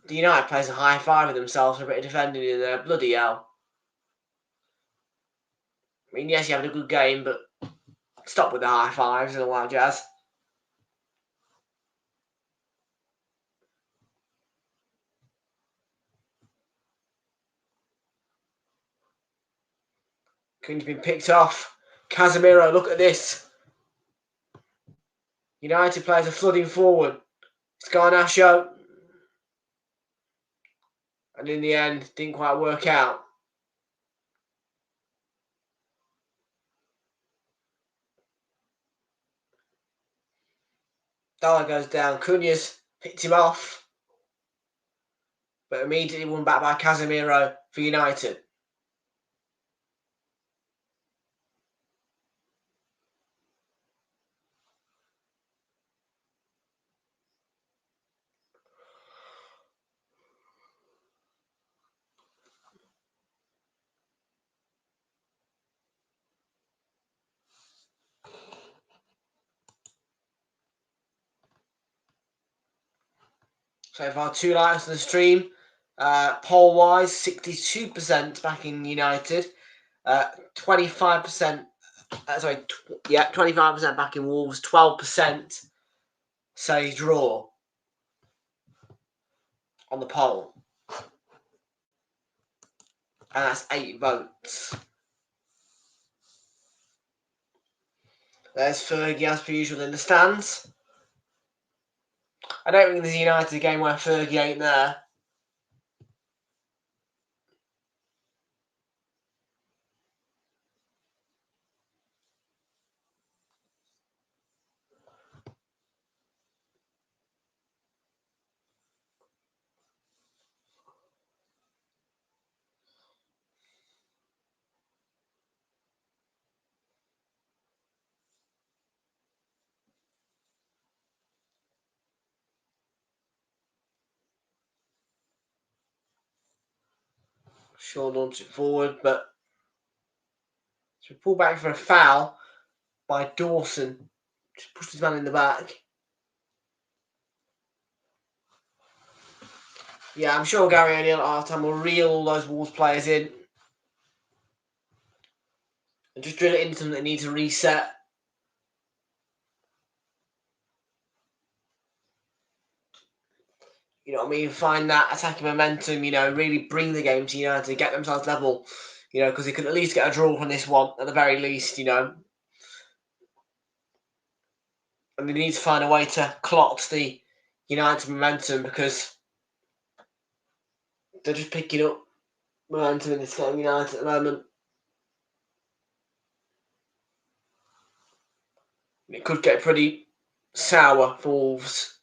The United players a high five with themselves for a bit of defending in there. Bloody hell. I mean, yes, you're having a good game, but stop with the high fives and all that jazz. Couldn't have been picked off. Casemiro, look at this. United players are flooding forward. Scarnaccio. And in the end, didn't quite work out. Dollar goes down. Cunha's picked him off. But immediately won back by Casemiro for United. So far, 2 likes on the stream. Poll-wise, 62% backing United. 25%. 25% backing Wolves. 12% say draw on the poll. And that's 8 votes. There's Fergie as per usual in the stands. I don't think there's a United game where Fergie ain't there. Shaw launched it forward, but to pull back for a foul by Dawson. Just pushed his man in the back. Yeah, I'm sure Gary O'Neill at half-time will reel all those Wolves players in and just drill it into them that need to reset. You know what I mean? Find that attacking momentum, really bring the game to United, get themselves level, because they could at least get a draw from this one, at the very least, And they need to find a way to clot the United momentum because they're just picking up momentum in this game, United, at the moment. It could get pretty sour for Wolves.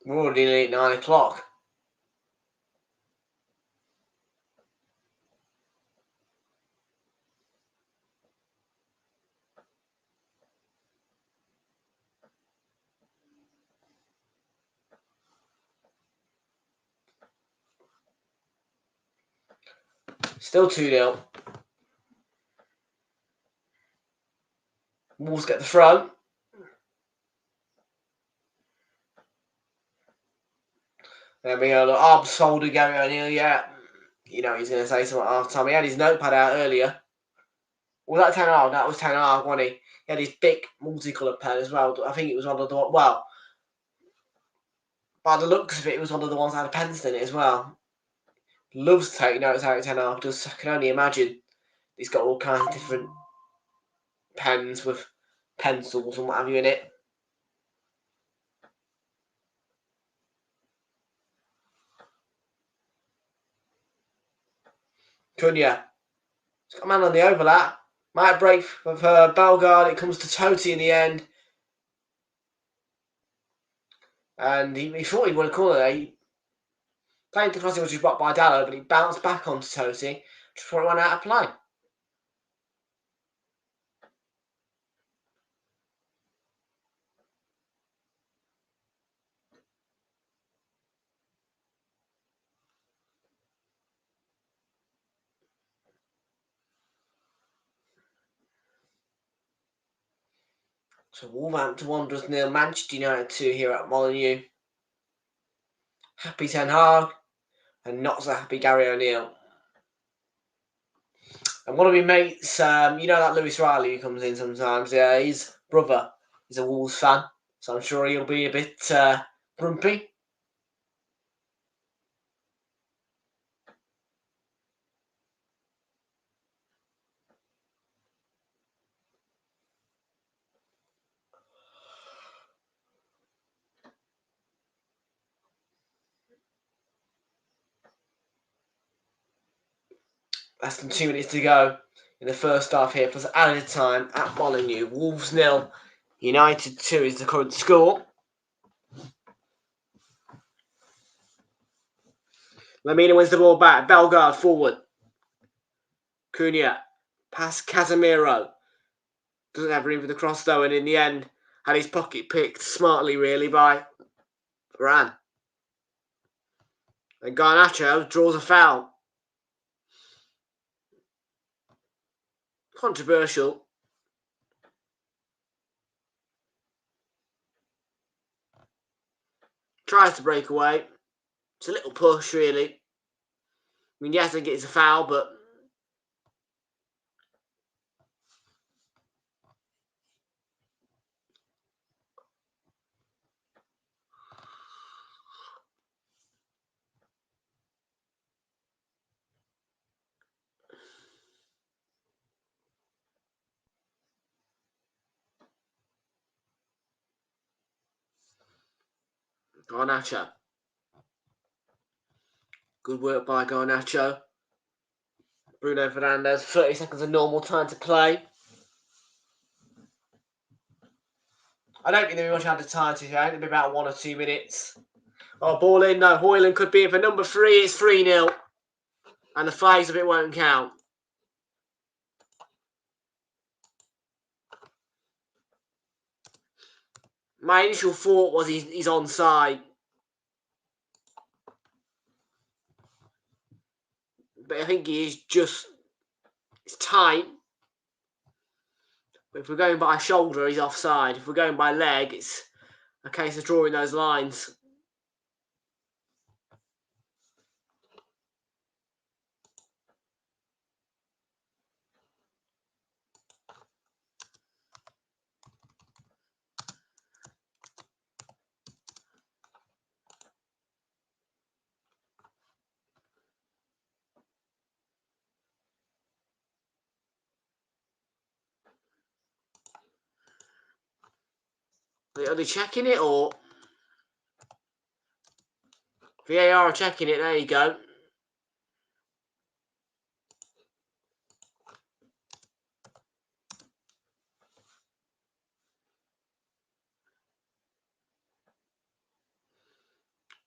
We're already nearly at 9 o'clock. Still 2-0. Wolves get the front. There we go. Arm solder Gary O'Neill. Yeah, you know he's going to say something at half time. He had his notepad out earlier. Was that 10 Hag? That was 10 Hag, wasn't he? He had his big multicoloured pen as well. I think it was one of the well, by the looks of it, it was one of the ones that had pens in it as well. Loves to take notes out of 10 Hag. Just I can only imagine he's got all kinds of different pens with pencils and what have you in it. Cunha. He's got a man on the overlap. Might break with Bellegarde. It comes to Totti in the end. And he thought he would have called it. He played the crossing, which was blocked by Dallo, but he bounced back onto Totti just before it went out of play. So Wolverhampton Wanderers 0, Manchester United 2 here at Molineux. Happy Ten Hag and not so happy Gary O'Neill. And one of my mates, you know that Lewis Riley who comes in sometimes, yeah, his brother is a Wolves fan, so I'm sure he'll be a bit grumpy. Less than 2 minutes to go in the first half here, plus added time at Molineux. Wolves 0, United 2 is the current score. Lamina wins the ball back. Bellegarde forward. Cunha. Past Casemiro. Doesn't have room for the cross though, and in the end, had his pocket picked smartly, really, by Varane. And Garnacho draws a foul. Controversial. Tries to break away. It's a little push, really. I mean, yes, I think it's a foul, but Garnacho. Good work by Garnacho. Bruno Fernandes, 30 seconds of normal time to play. I don't think there'll be much added time to. I think there'll be about 1 or 2 minutes. Oh, ball in. No, Højlund could be in for number 3. It's 3-0. And the flags of it won't count. My initial thought was he's onside. But I think he is just... It's tight. But if we're going by shoulder, he's offside. If we're going by leg, it's a case of drawing those lines. Are they checking it or? VAR are checking it. There you go.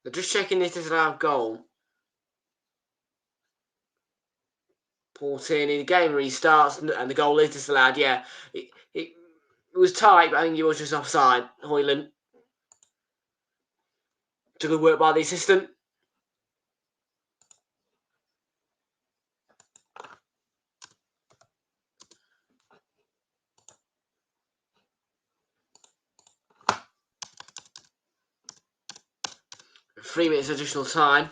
They're just checking this disallowed goal. 14 in the game restarts and the goal is disallowed. Yeah, it was tight, but I think it was just offside. Hoyland. It's a good work by the assistant. Three minutes additional time.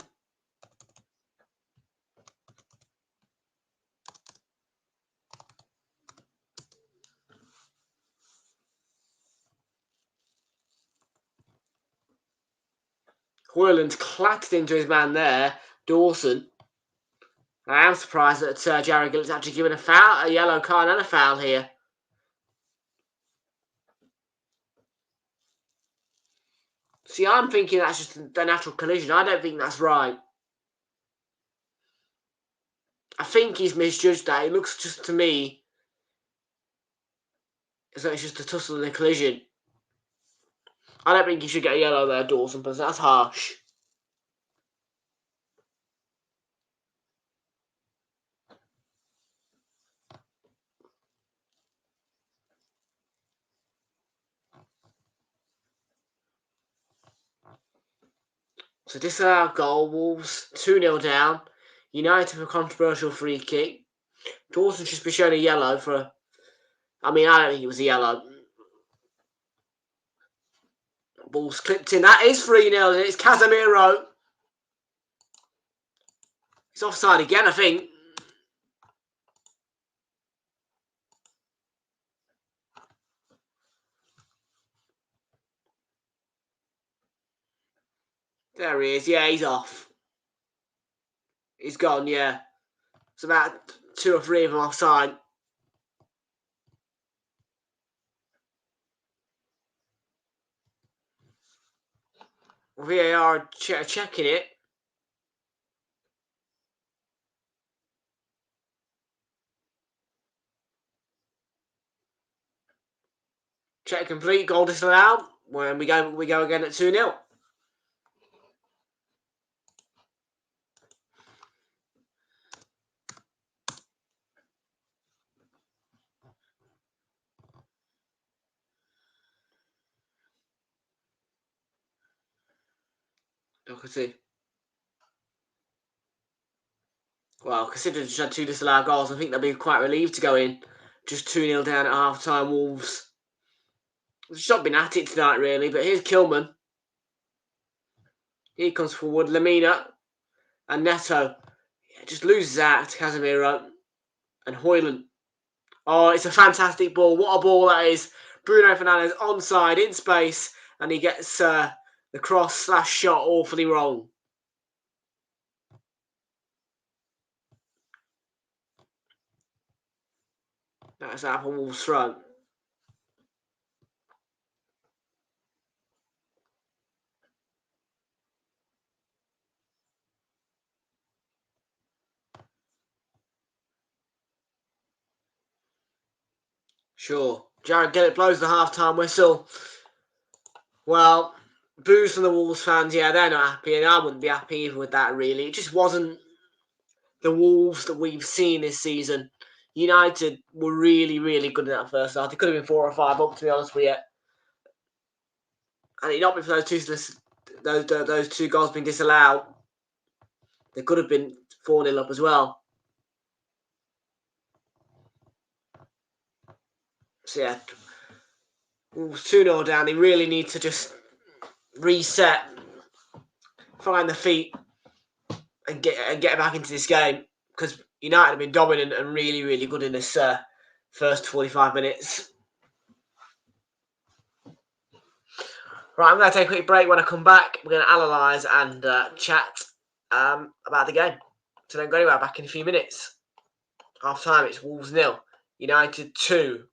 Hoyland's clattered into his man there, Dawson. I am surprised that Jared Gillick's actually given a yellow card and a foul here. See, I'm thinking that's just the natural collision. I don't think that's right. I think he's misjudged that. It looks just to me as though it's just a tussle and a collision. I don't think he should get a yellow there, Dawson, but that's harsh. So disallowed goal, Wolves 2-0 down. United for a controversial free kick. Dawson should be shown a yellow for... I don't think it was a yellow. Ball's clipped in. That is 3-0. It's Casemiro. He's offside again, I think. There he is. Yeah, he's off. He's gone, yeah. It's about 2 or 3 of them offside. VAR checking it. Check complete. Goal disallowed. When we go again at 2-0. Look at see. Well, considering just had 2 disallowed goals, I think they'll be quite relieved to go in. Just 2-0 down at half-time, Wolves. They've just not been at it tonight, really. But here's Kilman. Here comes forward. Lamina and Neto. Yeah, just loses out to Casemiro and Hoyland. Oh, it's a fantastic ball. What a ball that is. Bruno Fernandes onside in space. And he gets the cross/shot awfully wrong. That's out for Wolves' front. Sure. Jared Gillett blows the half-time whistle. Well, boos from the Wolves fans, yeah, they're not happy, and I wouldn't be happy either with that, really. It just wasn't the Wolves that we've seen this season. United were really, really good in that first half. They could have been 4 or 5 up, to be honest with you. And it not been for those two goals being disallowed, they could have been 4-0 up as well. So yeah, Wolves 2-0 down. They really need to just reset, find the feet, and get back into this game, because United have been dominant and really, really good in this first 45 minutes. Right, I'm going to take a quick break. When I come back, we're going to analyse and chat about the game. So don't go anywhere, back in a few minutes. Half time, it's Wolves 0, United 2.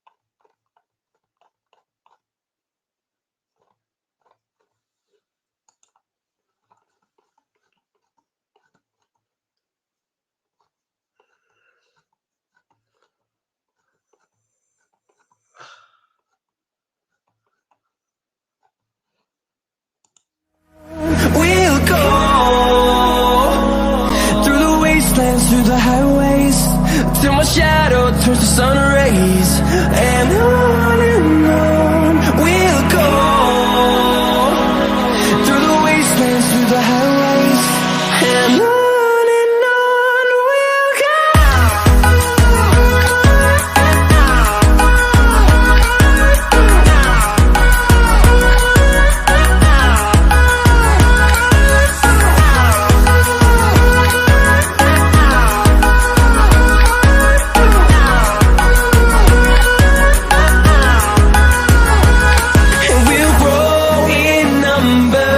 rays, and on we'll go, through the wastelands, through the highways, and on we'll go. And we'll grow in number,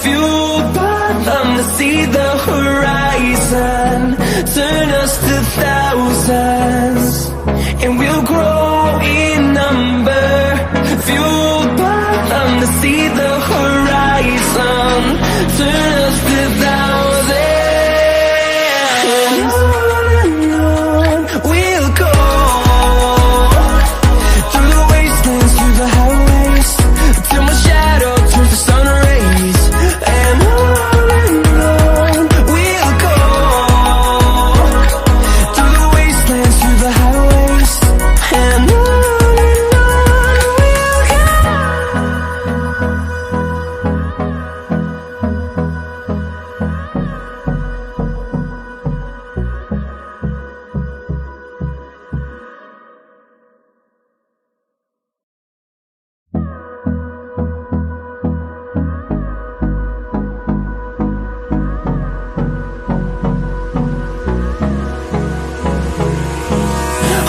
fueled by them to see the horizon, turn us to thousands. And we'll grow in number, fueled by them to see the horizon, turn us to thousands. And on we'll go, through the wastelands, through the highways, till my shadow turns to sun rays. And on we'll go, through the wastelands, through the highways, and on we'll go.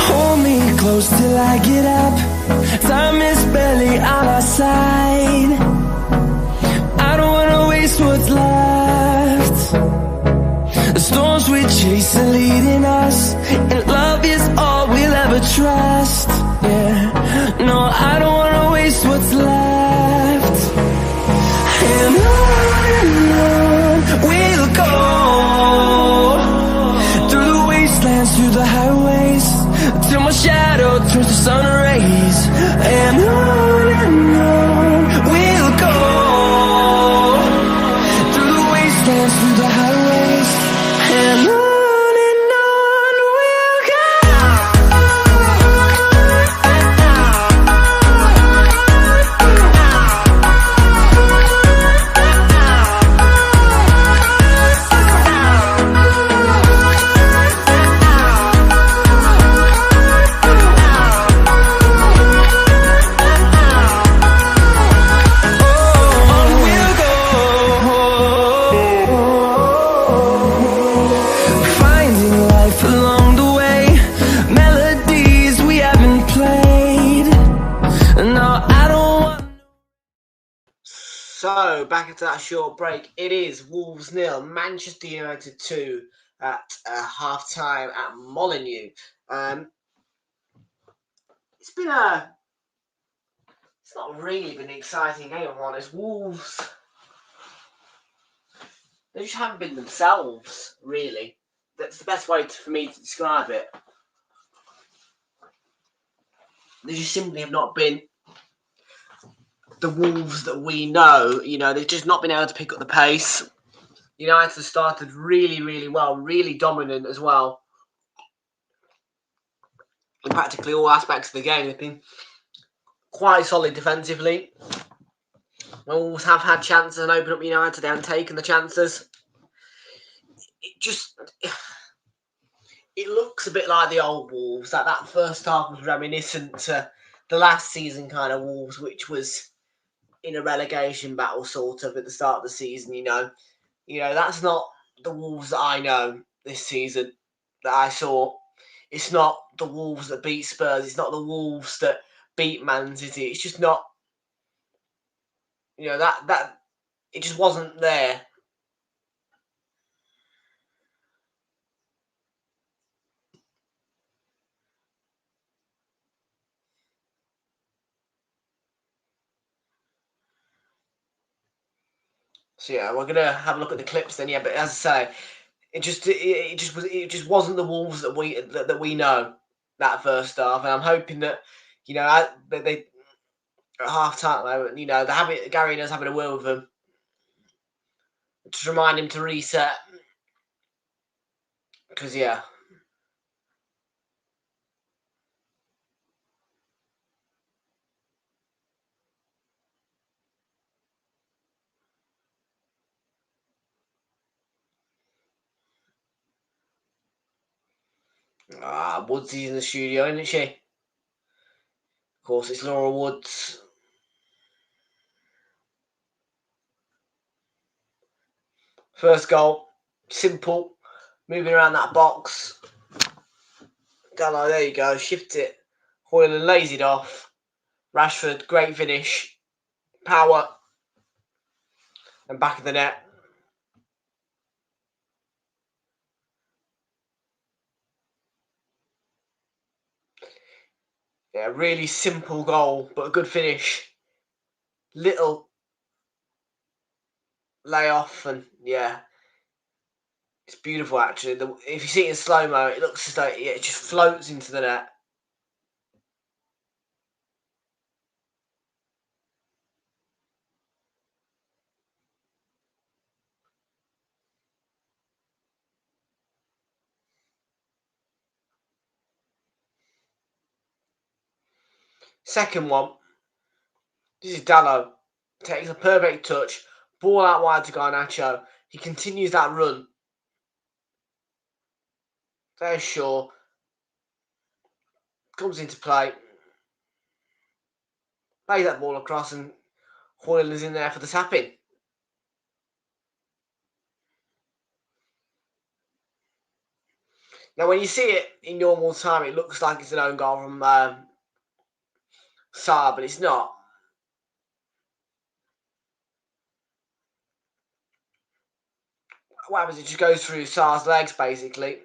Hold me close till I get up. Time is barely on our side. I don't wanna waste what's left. The storms we chase are leading us, and love is all we'll ever trust. Yeah, no, I don't wanna waste what's left. And on we'll go, through the wastelands, through the highways, till my shadow turns to sun rays. And on we'll go, through the wastelands, through the highways, and on we'll go. Finding life along the way, melodies we haven't played. No, I don't want. So, back after that short break, it is Wolves 0, Manchester United 2 at half time at Molineux. It's been it's not really been an exciting game, if I'm honest. Wolves, they just haven't been themselves, really. That's the best way for me to describe it. They just simply have not been the Wolves that we know. You know, they've just not been able to pick up the pace. United started really, really well, really dominant as well. In practically all aspects of the game, they've been quite solid defensively. Wolves have had chances and opened up United, they haven't taken the chances. It looks a bit like the old Wolves. That first half was reminiscent to the last season kind of Wolves, which was in a relegation battle sort of at the start of the season. You know, that's not the Wolves that I know this season, that I saw. It's not the Wolves that beat Spurs. It's not the Wolves that beat Man City. It's just not. That it just wasn't there. So yeah, we're gonna have a look at the clips then. Yeah, but as I say, it just wasn't the Wolves that we know that first half, and I'm hoping that they at half time, Gary knows having a word with them, just remind him to reset, because yeah. Woodsy's in the studio, isn't she? Of course, it's Laura Woods. First goal, simple, moving around that box. Gallo, there you go, shift it. Hoyland lays it off. Rashford, great finish. Power. And back of the net. Yeah, really simple goal, but a good finish. Little layoff, and yeah, it's beautiful actually. If you see it in slow-mo, it looks as though it just floats into the net. Second one, this is Dallo. Takes a perfect touch, ball out wide to Garnacho. He continues that run. There's Shaw. Comes into play. Plays that ball across, and Hoyland is in there for the tapping. Now, when you see it in normal time, it looks like it's an own goal from Saar, but it's not. What happens? It just goes through Saar's legs, basically.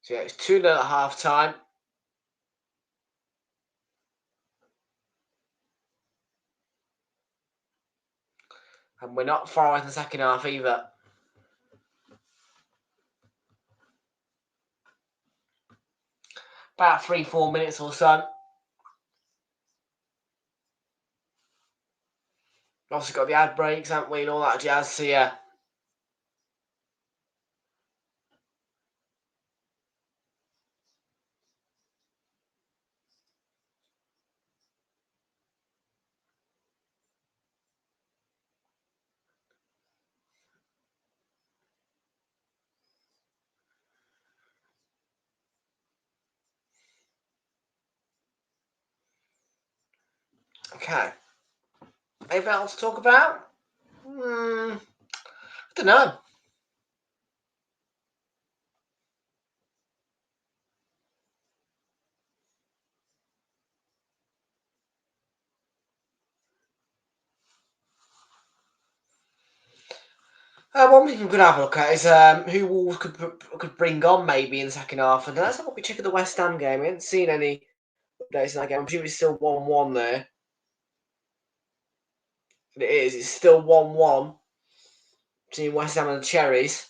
So yeah, it's 2-0 at half time. And we're not far away from the second half either. About 3-4 minutes or so. Obviously got the ad breaks, haven't we, and all that jazz, so yeah. Okay. Anything else to talk about? I don't know. One thing we could have a look at is who Wolves could bring on maybe in the second half. And let's have a quick check of the West Ham game. We haven't seen any updates in that game. I'm presuming it's still 1-1 there. And it is. It's still 1-1 between West Ham and the Cherries.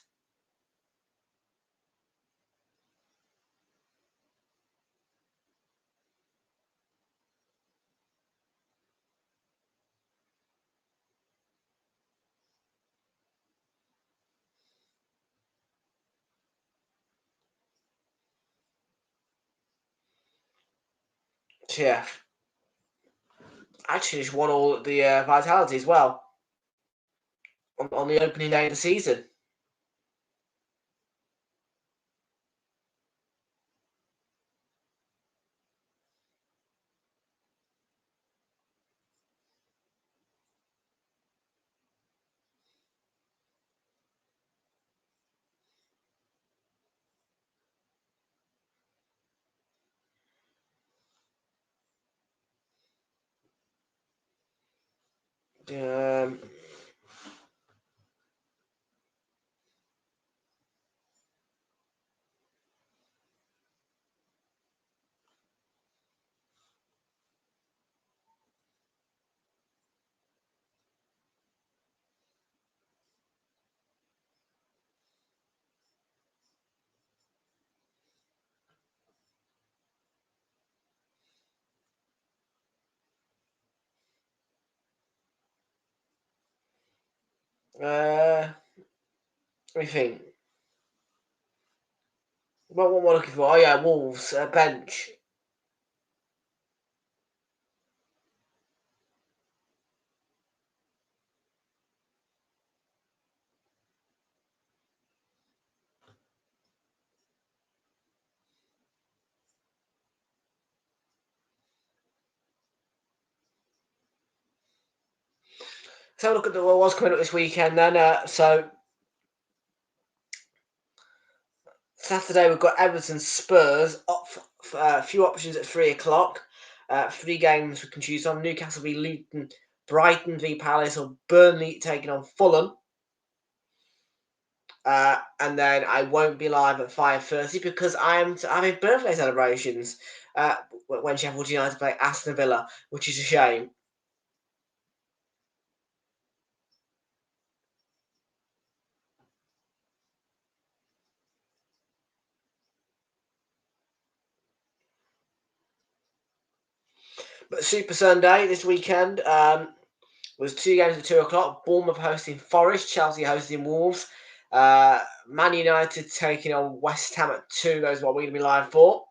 Yeah. Actually, just won all the Vitality as well on the opening day of the season. Um, let me think. What am I looking for? Oh yeah, Wolves bench. Let's have a look at what's coming up this weekend then. So Saturday we've got Everton Spurs. A few options at 3 o'clock. 3 games we can choose on: Newcastle v Luton, Brighton v Palace, or Burnley taking on Fulham. And then I won't be live at 5:30 because I am having birthday celebrations when Sheffield United play Aston Villa, which is a shame. But Super Sunday this weekend was 2 games at 2 o'clock. Bournemouth hosting Forest, Chelsea hosting Wolves. Man United taking on West Ham at 2. Those are what we're going to be live for.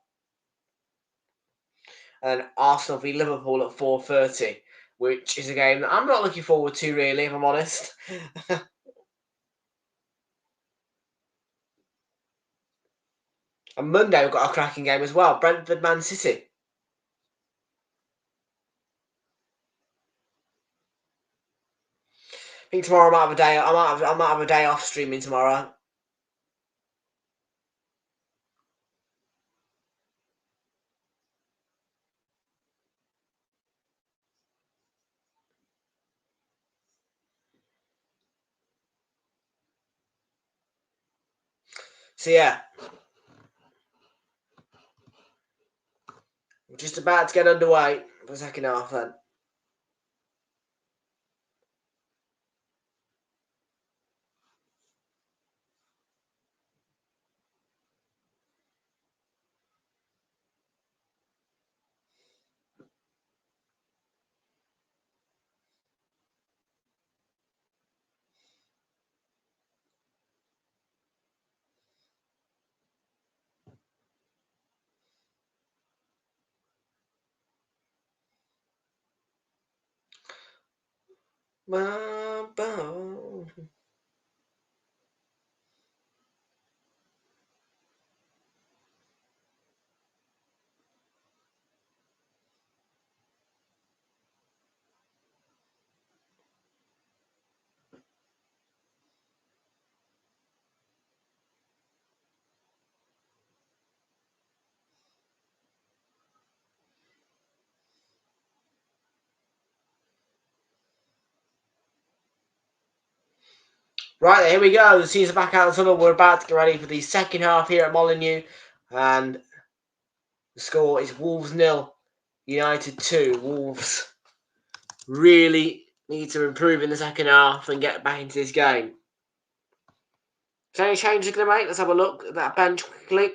And Arsenal v Liverpool at 4:30, which is a game that I'm not looking forward to, really, if I'm honest. On Monday, we've got a cracking game as well. Brentford, Man City. I think tomorrow I might have a day. I might have a day off streaming tomorrow. So yeah, we're just about to get underway for the second half then. Right, here we go. The scenes are back out of the tunnel. We're about to get ready for the second half here at Molineux. And the score is Wolves 0, United 2. Wolves really need to improve in the second half and get back into this game. So any changes going to make? Let's have a look at that bench quickly.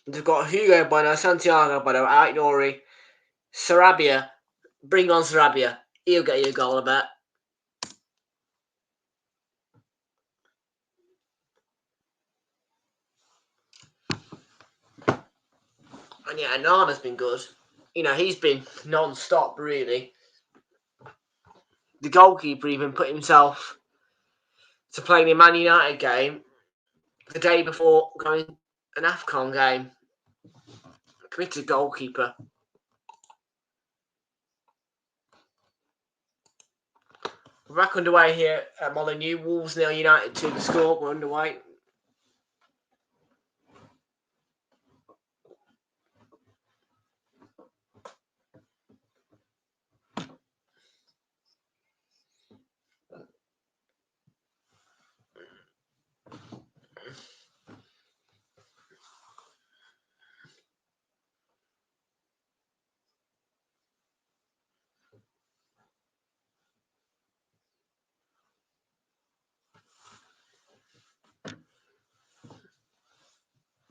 They've got Hugo Bueno, Santiago Bueno, Ait Nouri, Sarabia. Bring on Sarabia. He'll get you a goal, I bet. And yeah, Anana's been good. You know, he's been non-stop, really. The goalkeeper even put himself to play in a Man United game the day before going an AFCON game. Committed goalkeeper. We're back underway here at Molineux. Wolves 0, United 2 the score. We're underway.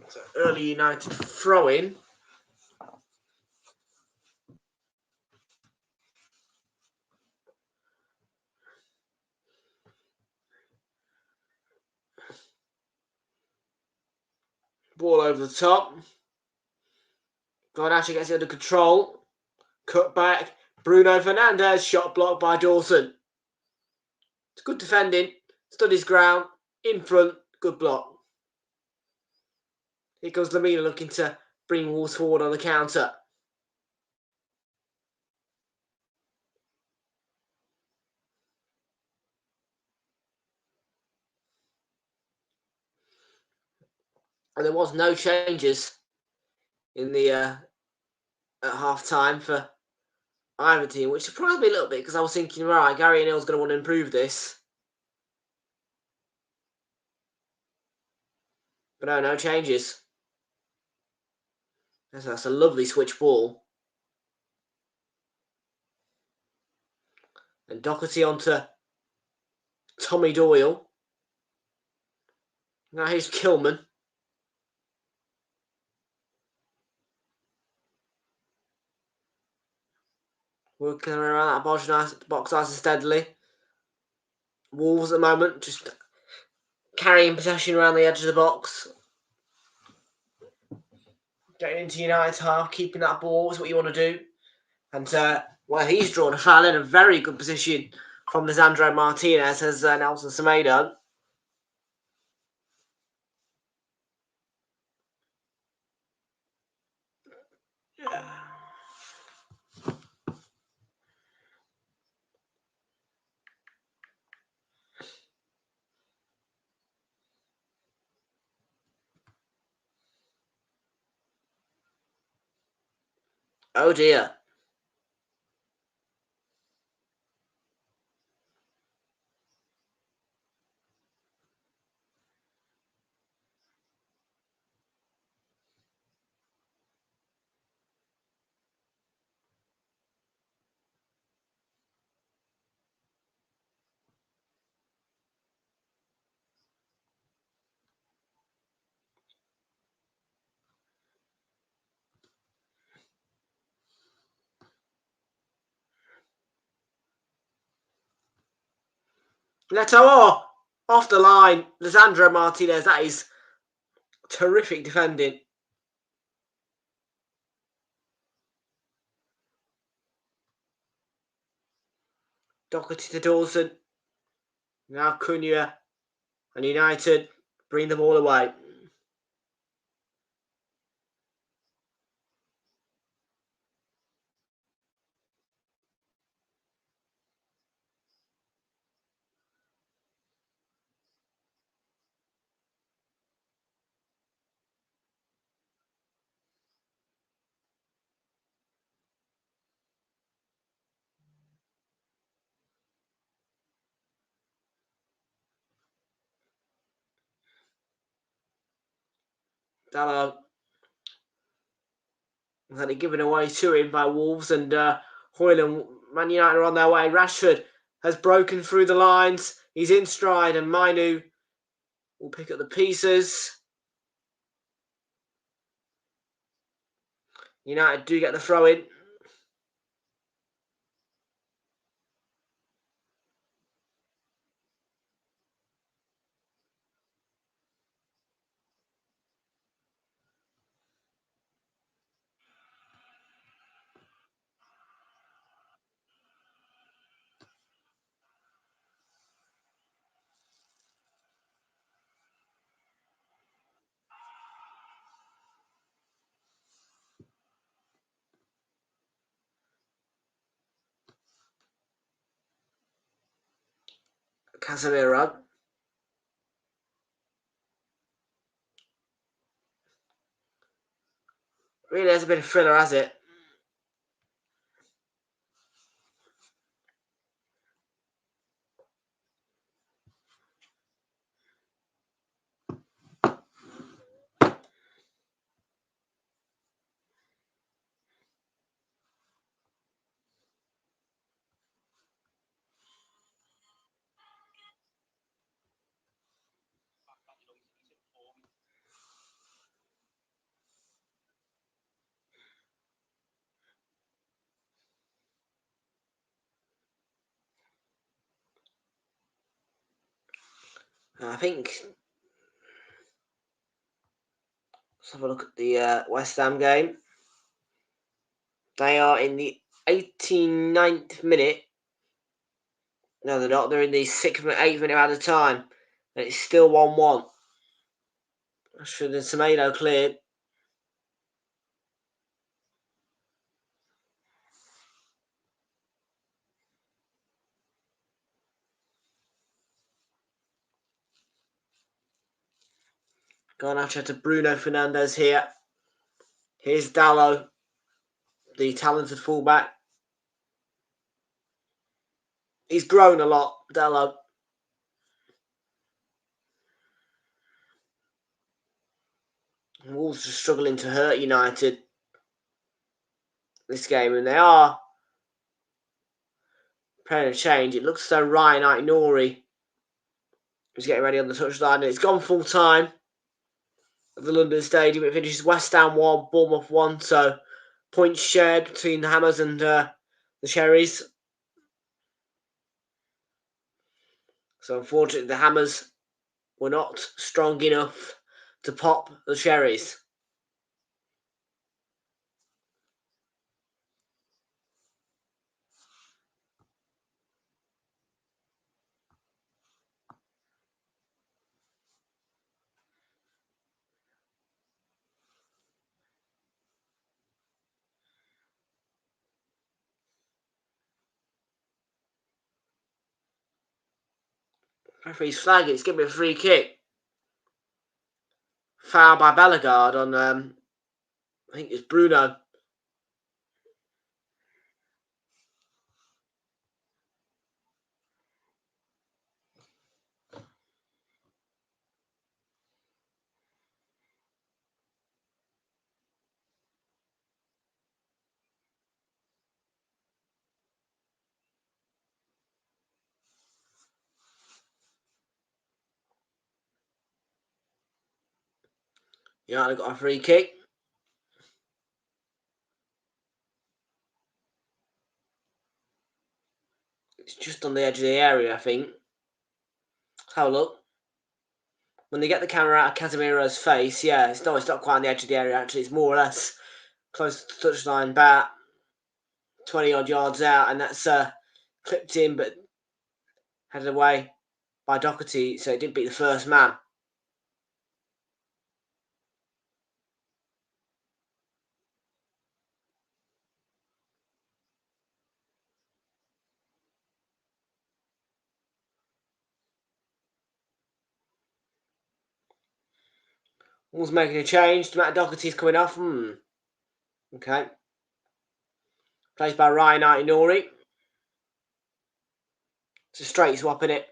So early United throw-in. Ball over the top. Garnacho gets it under control. Cut back. Bruno Fernandes. Shot blocked by Dawson. It's good defending. Stood his ground. In front. Good block. Here goes Lamina looking to bring Wolves forward on the counter. And there was no changes in the at half time for either team, which surprised me a little bit because I was thinking, right, Gary O'Neill's going to want to improve this. But no changes. That's a lovely switch ball. And Doherty onto Tommy Doyle. Now here's Kilman. Working around that box nice and steadily. Wolves at the moment just carrying possession around the edge of the box. Getting into United's half, keeping that ball is what you want to do. And, well, he's drawn a foul in a very good position from Lisandro Martinez, as Nelson Semedo. Oh dear. Neto off the line. Lisandro Martinez, that is terrific defending. Doherty to Dawson. Now Cunha and United bring the ball away. Dallo had it given away to him by Wolves, and Hoyland, Man United are on their way. Rashford has broken through the lines. He's in stride, and Mainu will pick up the pieces. United do get the throw in. Casemiro. Really has a bit of thriller, has it? I think. Let's have a look at the West Ham game. They are in the 89th minute. No, they're not. They're in the 6th minute, 8th minute at a time. And it's still 1-1. Should have Semedo cleared. Garnacho to Bruno Fernandes here. Here's Dalot, the talented fullback. He's grown a lot, Dalot. Wolves are struggling to hurt United this game, and they are preparing to change. It looks as though Ryan Aït-Nouri is getting ready on the touchline, and it's gone full time at the London Stadium. It finishes West Ham 1, Bournemouth 1, so points shared between the Hammers and the Cherries. So unfortunately, the Hammers were not strong enough to pop the Cherries. Referee's flag, it's going to be a free kick. Foul by Bellegarde on, I think it's Bruno. United got a free kick. It's just on the edge of the area, I think. Let's have a look. When they get the camera out of Casemiro's face, yeah, it's not quite on the edge of the area, actually. It's more or less close to the touchline, about 20-odd yards out, and that's clipped in, but headed away by Doherty, so it didn't beat the first man. Wolves making a change. Matt Doherty's coming off. Okay. Plays by Ryan Aït-Nouri. It's a straight swap, in it.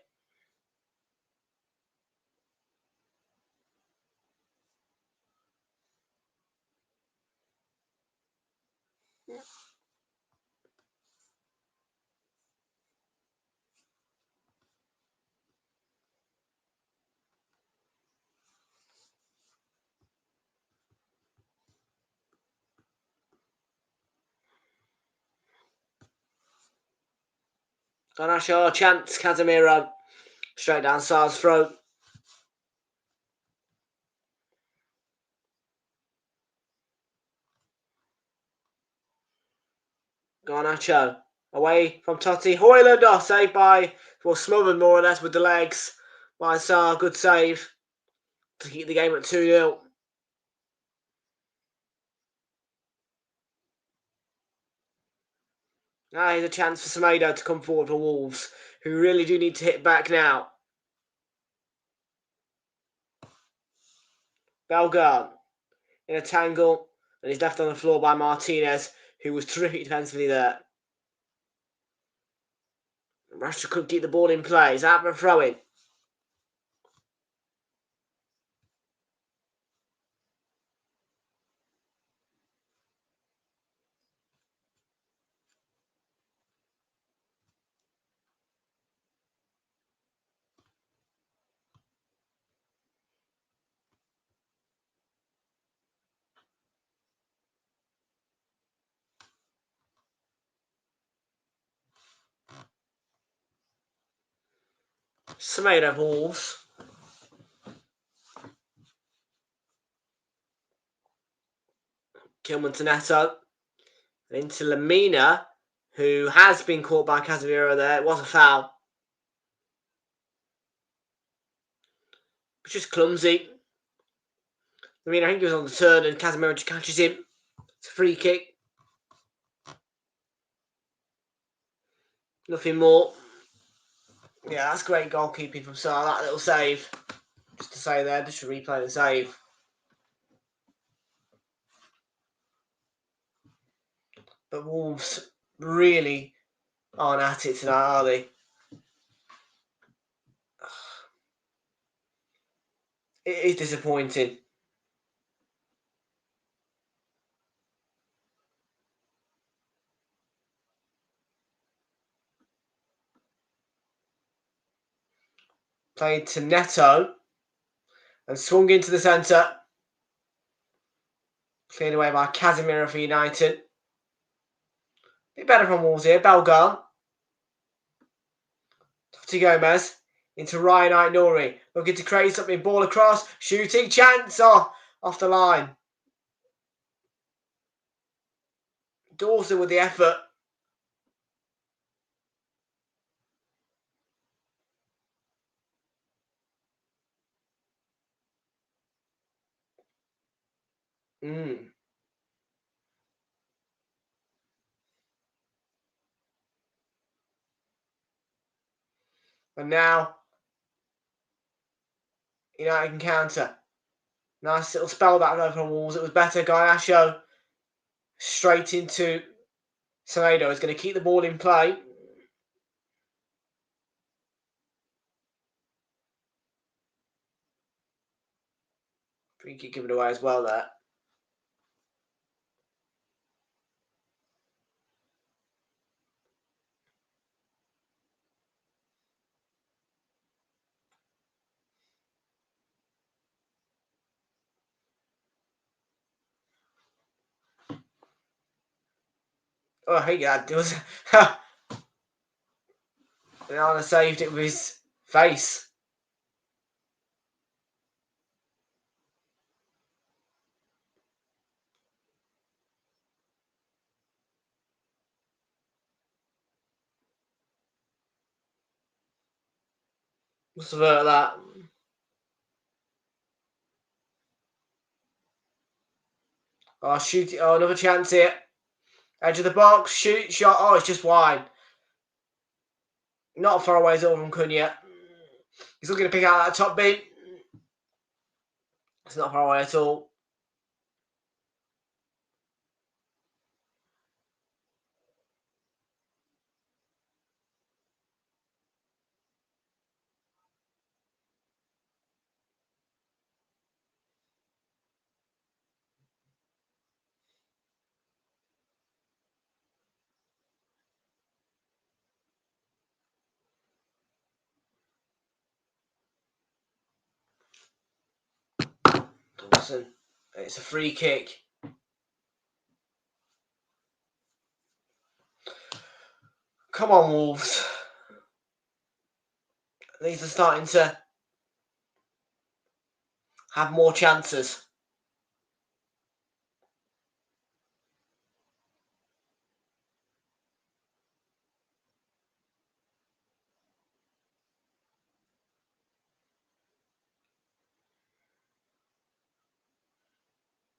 Garnacho, chance, Casemiro. Straight down Sarr's throat. Garnacho. Away from Totti. Højlund, saved by, well, smothered more or less with the legs by Sarr. Good save to keep the game at 2-0. Now here's a chance for Semedo to come forward for Wolves, who really do need to hit back now. Bellegarde in a tangle, and he's left on the floor by Martinez, who was terrific defensively there. Rashford couldn't keep the ball in play. He's out for a throw-in. Semedo for Wolves. Kilman to Neto. And into Lamina, who has been caught by Casemiro there. It was a foul. But just clumsy. I mean, I think he was on the turn and Casemiro just catches him. It's a free kick. Nothing more. Yeah, that's great goalkeeping from Salah. That little save. Just to say there, just to replay the save. But Wolves really aren't at it tonight, are they? It is disappointing. Played to Neto and swung into the centre. Cleared away by Casemiro for United. Bit better from Wolves here. Bellegarde. To Gomez. Into Ryan Aït-Nouri. Looking to create something. Ball across. Shooting chance. Oh, off the line. Dawson with the effort. And now United can counter. Nice little spell back over from Wolves. It was better. Garnacho straight into Semedo. Is going to keep the ball in play. Free kick given away as well there. Oh, he had. It was. Nana saved it with his face. Must have hurt that. Oh, shoot it. Oh, another chance here. Edge of the box. Shoot. Shot. Oh, it's just wide. Not a far away over from Cunha. He's looking to pick out that top beat. It's not far away at all. Dawson. It's a free kick. Come on, Wolves. These are starting to have more chances.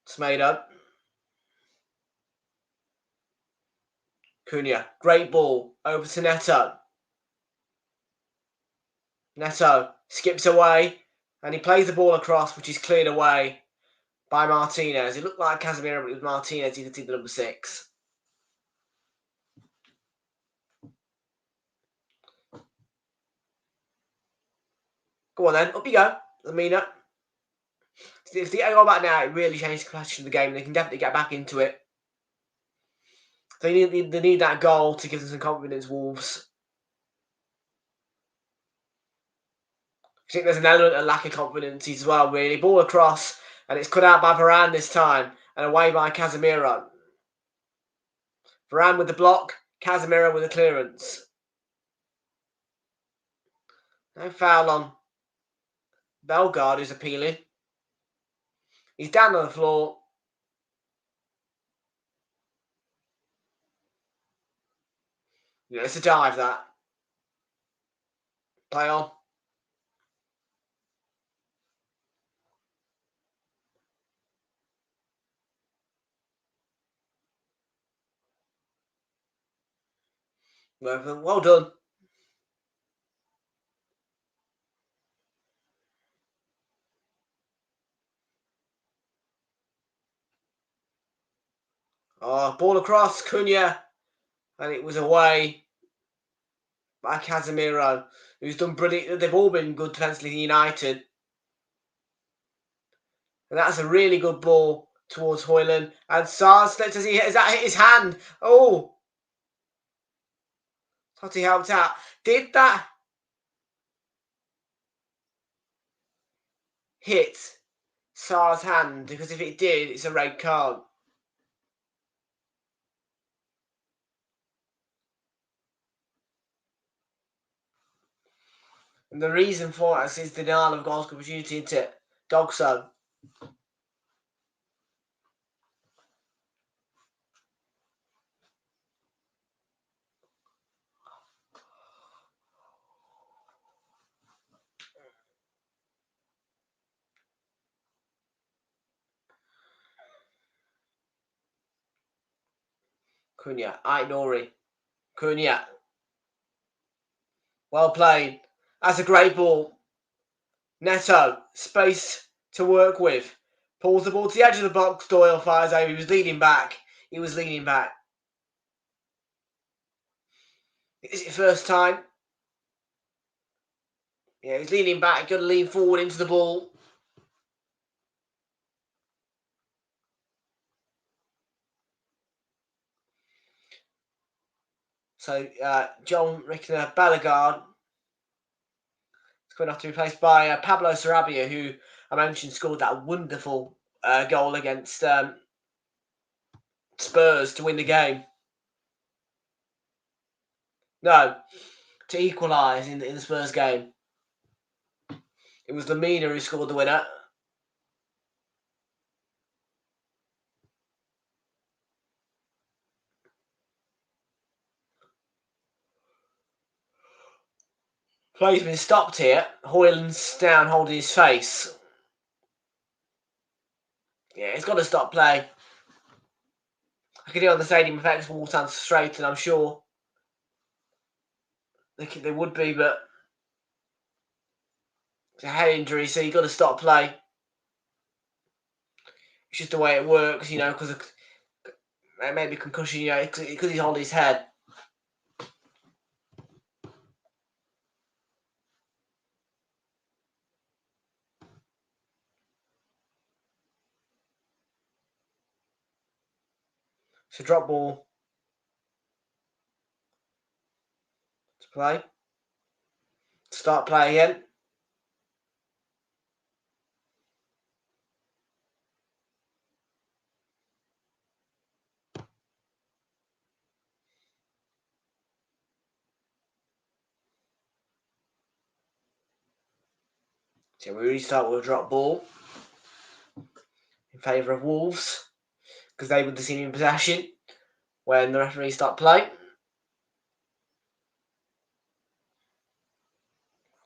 Semedo. Cunha. Great ball. Over to Neto. Neto skips away. And he plays the ball across, which is cleared away by Martinez. It looked like Casemiro, but it was Martinez. You can see the number 6. Go on then. Up you go. Lamina. If they get a goal back now, it really changes the question of the game. They can definitely get back into it. They need that goal to give them some confidence, Wolves. I think there's an element of lack of confidence as well, really. Ball across, and it's cut out by Varane this time, and away by Casemiro. Varane with the block, Casemiro with the clearance. No foul on Bellegarde, who's appealing. He's down on the floor. Yeah, it's a dive, that. Play on. Well done. Oh, ball across, Cunha. And it was away by Casemiro, who's done brilliant. They've all been good defensively, United. And that's a really good ball towards Højlund. And Sars, does that hit his hand? Oh! Totti helped out. Did that hit Sar's hand? Because if it did, it's a red card. And the reason for it is denial of goal opportunity into Dogso. Cunha, Aït-Nouri. Cunha. Well played. That's a great ball. Neto, space to work with. Pulls the ball to the edge of the box. Doyle fires over. He was leaning back. Is it your first time? Yeah, he's leaning back. Got to lean forward into the ball. So, John Rickner Bellegarde is going to have to be replaced by Pablo Sarabia, who I mentioned scored that wonderful goal against Spurs to win the game. No, to equalise in the Spurs game. It was Lamina who scored the winner. Play's been stopped here. Højlund's down holding his face. Yeah, he's got to stop play. I can hear on the stadium effects all sounds frustrated, I'm sure. They would be, but it's a head injury, so you've got to stop play. It's just the way it works, you know, because maybe concussion, you know, because he's holding his head. So drop ball to play. Start play again. So we restart with a drop ball in favour of Wolves because they were the team in possession when the referee start play.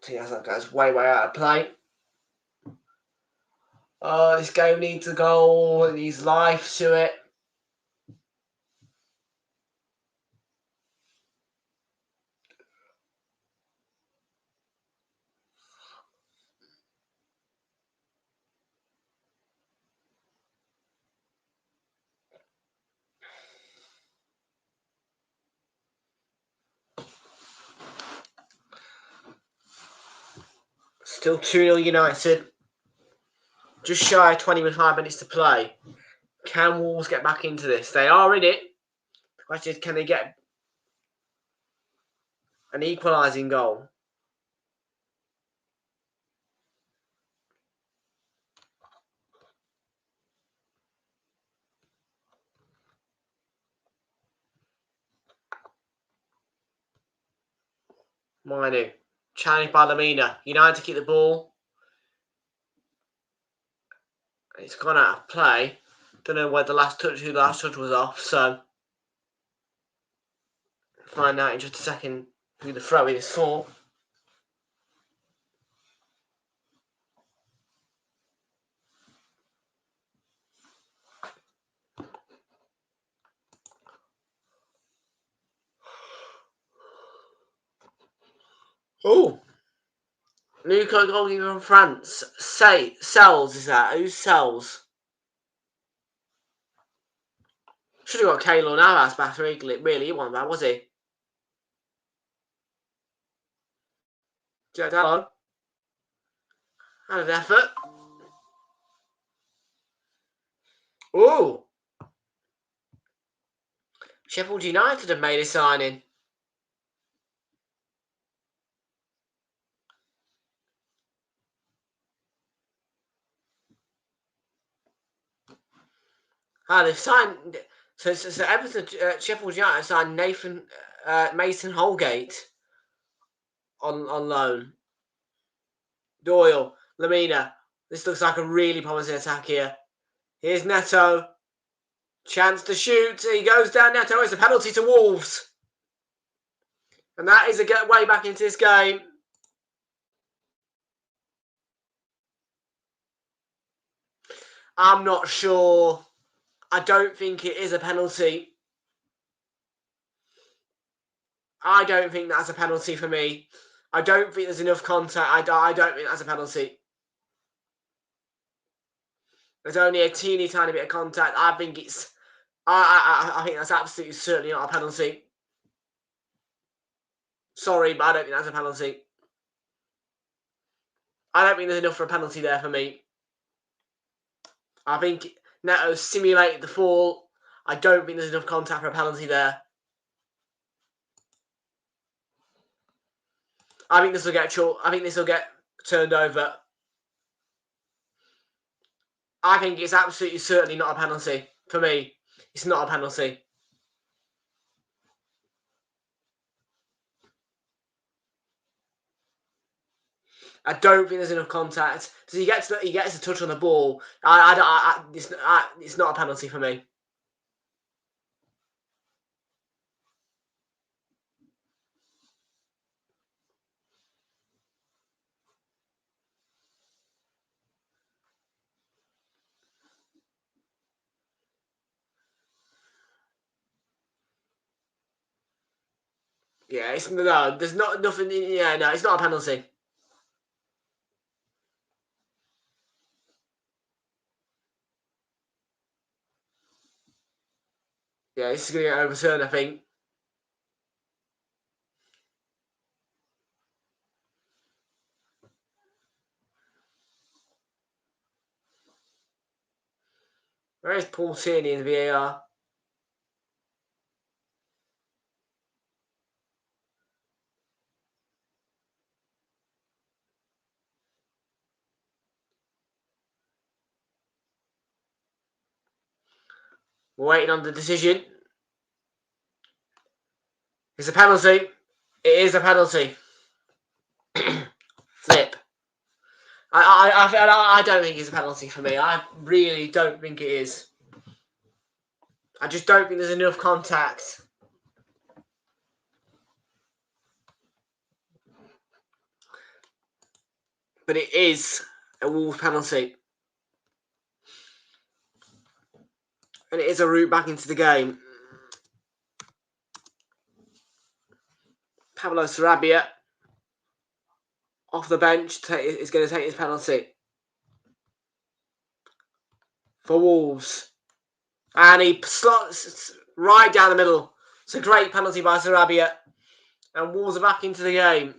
See, that goes way out of play. Oh, this game needs a goal. It needs life to it. Still 2-0 United. Just shy of 25 minutes to play. Can Wolves get back into this? They are in it. The question is, can they get an equalising goal? Minu. Challenged by Lamina. United to keep the ball. It's gone out of play. Don't know who the last touch was off, so find out in just a second who the throw is for. Oh. New goalkeeper from France. Sells, is that? Who sells? Should have got Keylor Navas back really. He wasn't bad, was he? Jack Dallon. Had an effort. Oh. Sheffield United have made a signing. They've signed. So Everton, Sheffield United signed Mason Holgate on loan. Doyle, Lamina. This looks like a really promising attack here. Here's Neto. Chance to shoot. He goes down. Neto. It's a penalty to Wolves. And that is a get way back into this game. I'm not sure. I don't think it is a penalty. I don't think that's a penalty for me. I don't think there's enough contact. I don't think that's a penalty. There's only a teeny tiny bit of contact. I think it's. I think that's absolutely certainly not a penalty. Sorry, but I don't think that's a penalty. I don't think there's enough for a penalty there for me. I think Neto simulated the fall. I don't think there's enough contact for a penalty there. I think this will get turned over. I think it's absolutely certainly not a penalty. For me, it's not a penalty. I don't think there's enough contact. So he gets a touch on the ball. It's not a penalty for me. Yeah, there's not nothing. Yeah, no, it's not a penalty. Yeah, this is going to get overturned, I think. Where is Paul Tierney in the VAR? We're waiting on the decision. It's a penalty. It is a penalty. Flip. I don't think it's a penalty for me. I really don't think it is. I just don't think there's enough contact. But it is a Wolves penalty. And it is a route back into the game. Pablo Sarabia off the bench is going to take his penalty for Wolves. And he slots right down the middle. It's a great penalty by Sarabia. And Wolves are back into the game.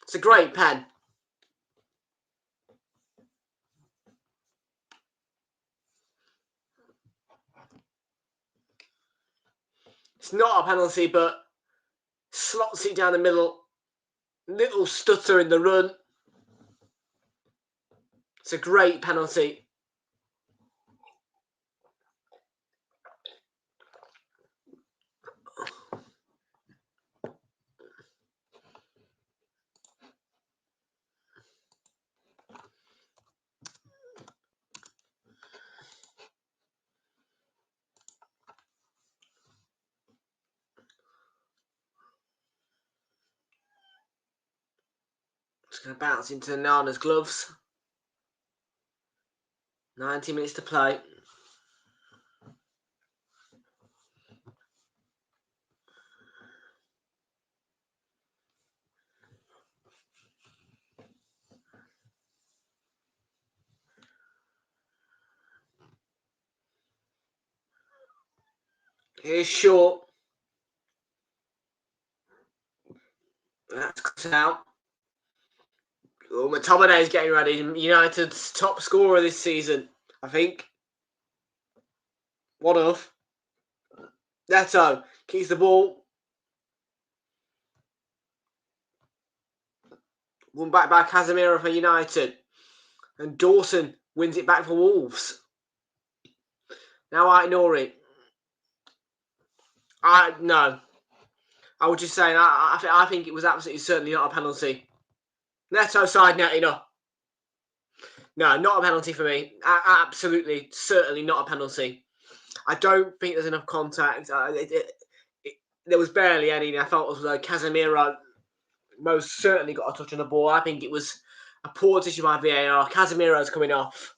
It's a great pen. It's not a penalty, but slots it down the middle. Little stutter in the run. It's a great penalty. It's going to bounce into Nana's gloves. 90 minutes to play. Here's short. That's cut out. Oh, McTominay's getting ready. United's top scorer this season, I think. One of. Neto keeps the ball. Won back by Casemiro for United. And Dawson wins it back for Wolves. Now I ignore it. No. I was just saying, I think it was absolutely certainly not a penalty. Neto side netting up. No, not a penalty for me. Absolutely, certainly not a penalty. I don't think there's enough contact. There was barely any. I thought it was Casemiro most certainly got a touch on the ball. I think it was a poor decision by VAR. Casemiro's coming off.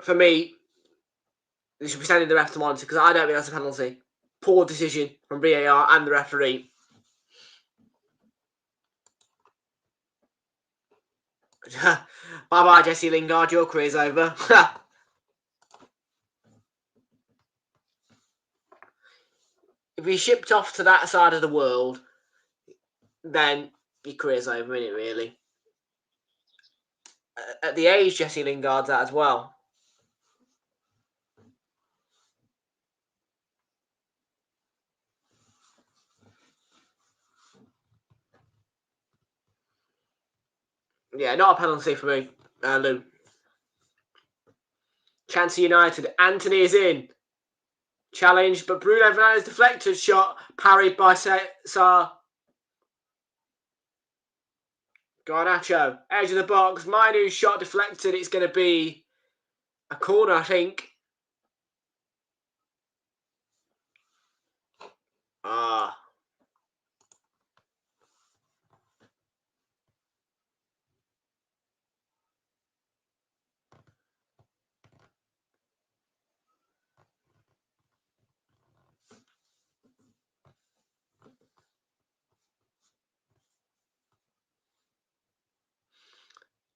For me, they should be sending the ref to monitor because I don't think that's a penalty. Poor decision from VAR and the referee. Bye-bye, Jesse Lingard. Your career's over. If you're shipped off to that side of the world, then your career's over, isn't it, really? At the age Jesse Lingard's at as well. Yeah, not a penalty for me, Lou. Chance United. Anthony is in. Challenge, but Bruno Fernandes deflected shot, parried by Sarr. Garnacho, edge of the box. Mainu's shot deflected. It's going to be a corner, I think.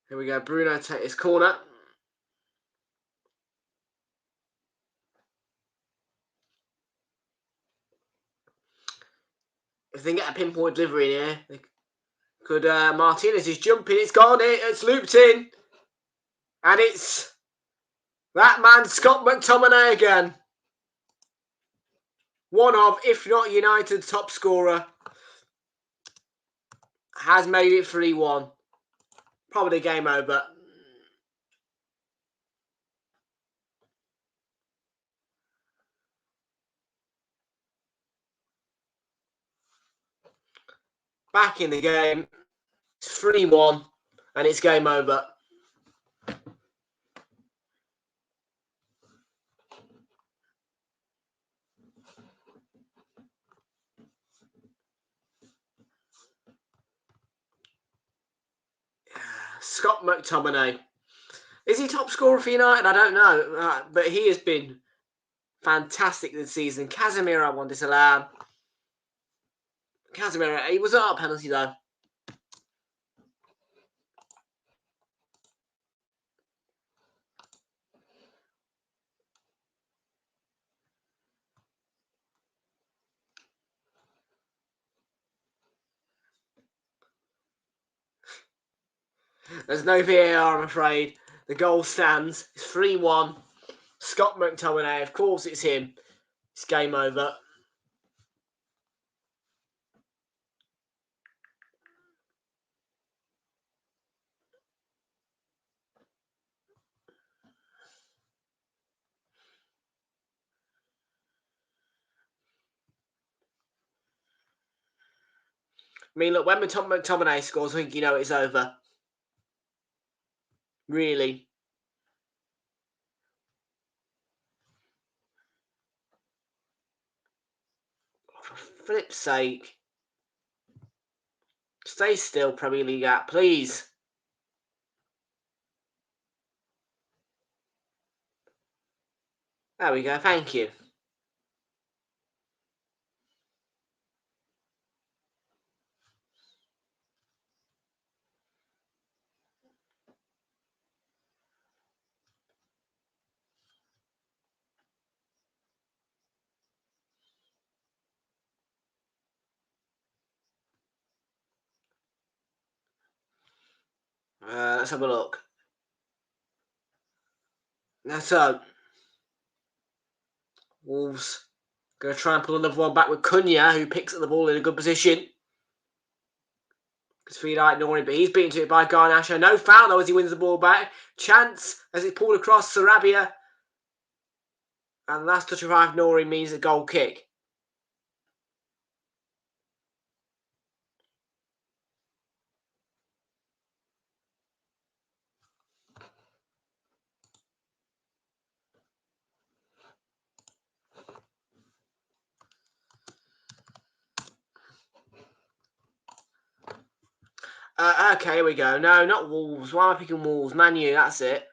Here we go. Bruno take his corner. If they can get a pinpoint delivery in here, could Martinez is jumping. It's gone. It's looped in. And it's that man, Scott McTominay again. One of, if not United's top scorer. Has made it 3-1. Probably game over. Back in the game. It's 3-1. And it's game over. Scott McTominay. Is he top scorer for United? I don't know. But he has been fantastic this season. Casemiro won disallowed. Casemiro, he was out a penalty though. There's no VAR, I'm afraid. The goal stands. It's 3-1. Scott McTominay, of course it's him. It's game over. I mean, look, when McTominay scores, I think you know it's over. Really. For flip's sake. Stay still, Premier League app, please. There we go, thank you. Let's have a look. So, Wolves going to try and pull another one back with Cunha, who picks up the ball in a good position. Because Feedite ignoring, but he's beaten to it by Garnacho. No foul though as he wins the ball back. Chance as it's pulled across Sarabia. And last touch of Nori means a goal kick. Okay, here we go. No, not Wolves. Why am I picking Wolves? Man U, that's it.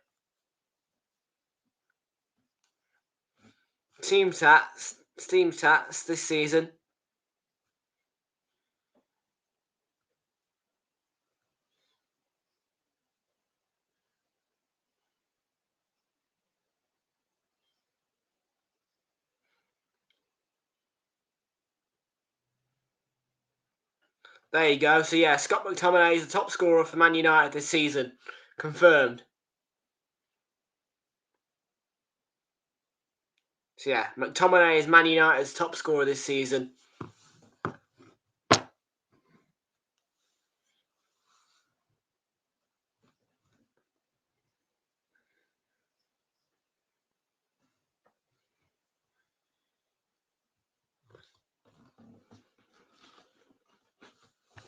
Team stats this season. There you go. So yeah, Scott McTominay is the top scorer for Man United this season. Confirmed. So yeah, McTominay is Man United's top scorer this season.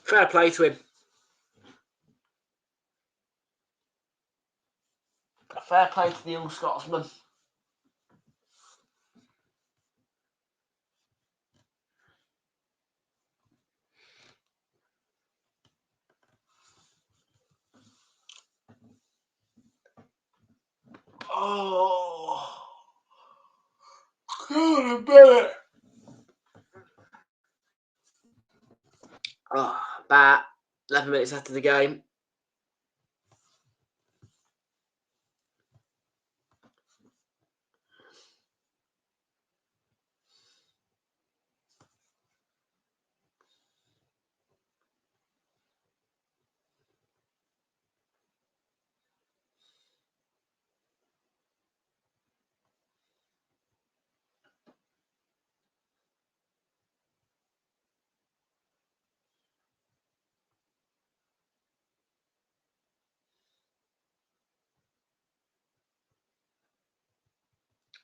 Fair play to him. Fair play to the young Scotsman. Oh, God, I about 11 minutes after the game.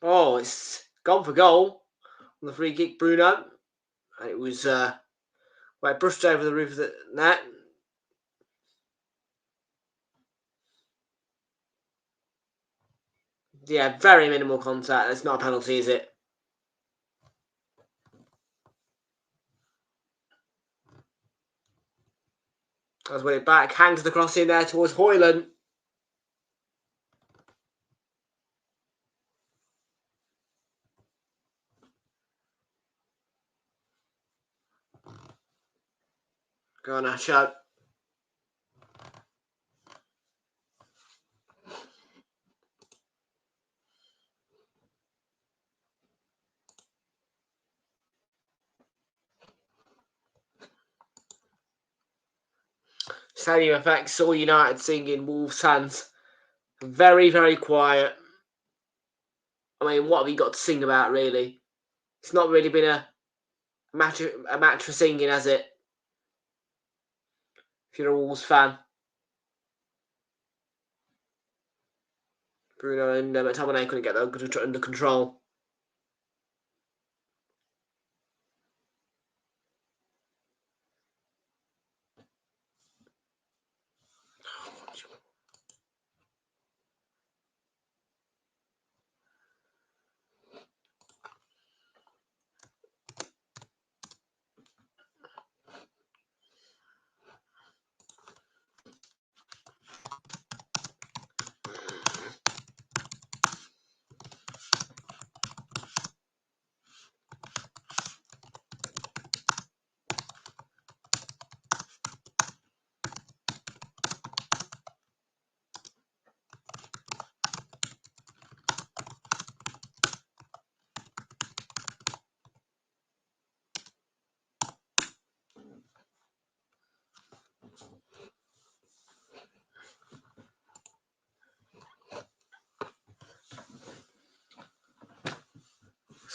Oh, it's gone for goal on the free kick, Bruno. And it was brushed over the roof of the net. Yeah, very minimal contact. It's not a penalty, is it? Let's win it back. Hangs the cross in there towards Hoyland. Garnacho. Stadium effect. Saw United singing Wolves fans. Very, very quiet. I mean, what have you got to sing about, really? It's not really been a match for singing, has it? If you're a Wolves fan. Bruno and McTominay couldn't get that under control.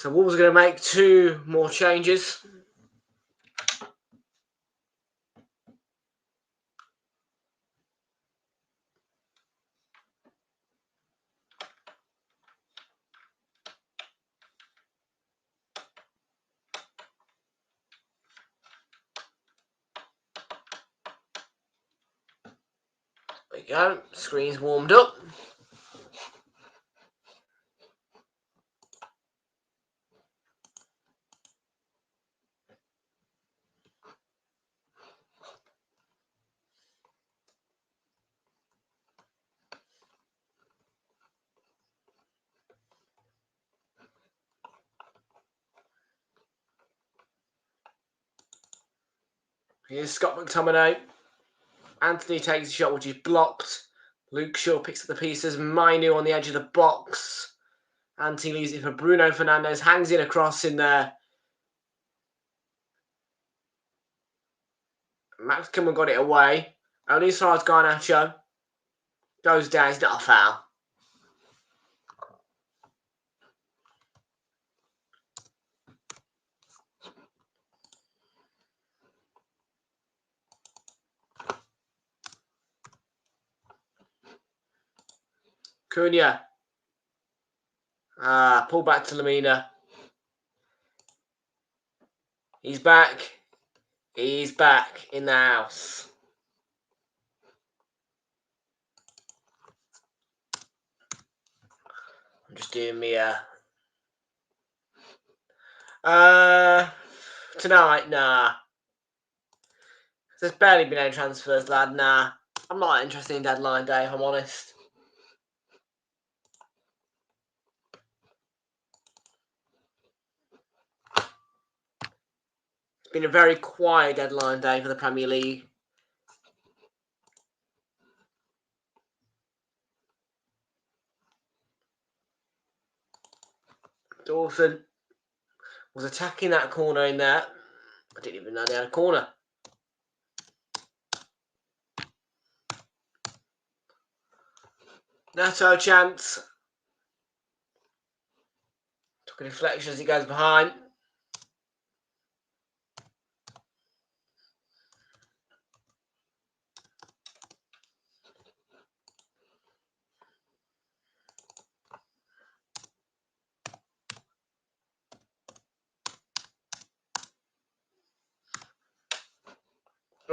So Wolves are going to make 2 more changes. There we go. Screen's warmed up. Here's Scott McTominay. Anthony takes a shot, which is blocked. Luke Shaw picks up the pieces. Mainu on the edge of the box. Anthony leaves it for Bruno Fernandes. Hangs in a cross in there. Max Kimmer got it away. Only as far as Garnacho. Goes down. It's not a foul. Cunha. Pull back to Lamina. He's back. He's back in the house. I'm just doing me tonight, nah. There's barely been any transfers, lad, nah. I'm not interested in deadline day, if I'm honest. It's been a very quiet deadline day for the Premier League. Dawson was attacking that corner in there. I didn't even know they had a corner. Nato chance. Took a deflection as he goes behind.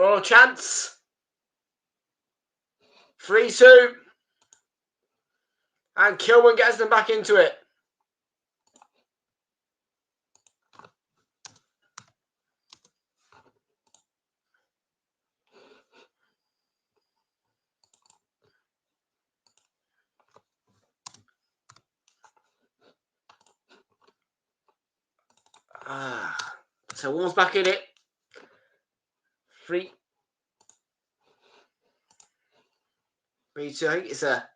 Oh, chance. 3-2. And Kilman gets them back into it. So Wolves back in it. 3-2. I think it's a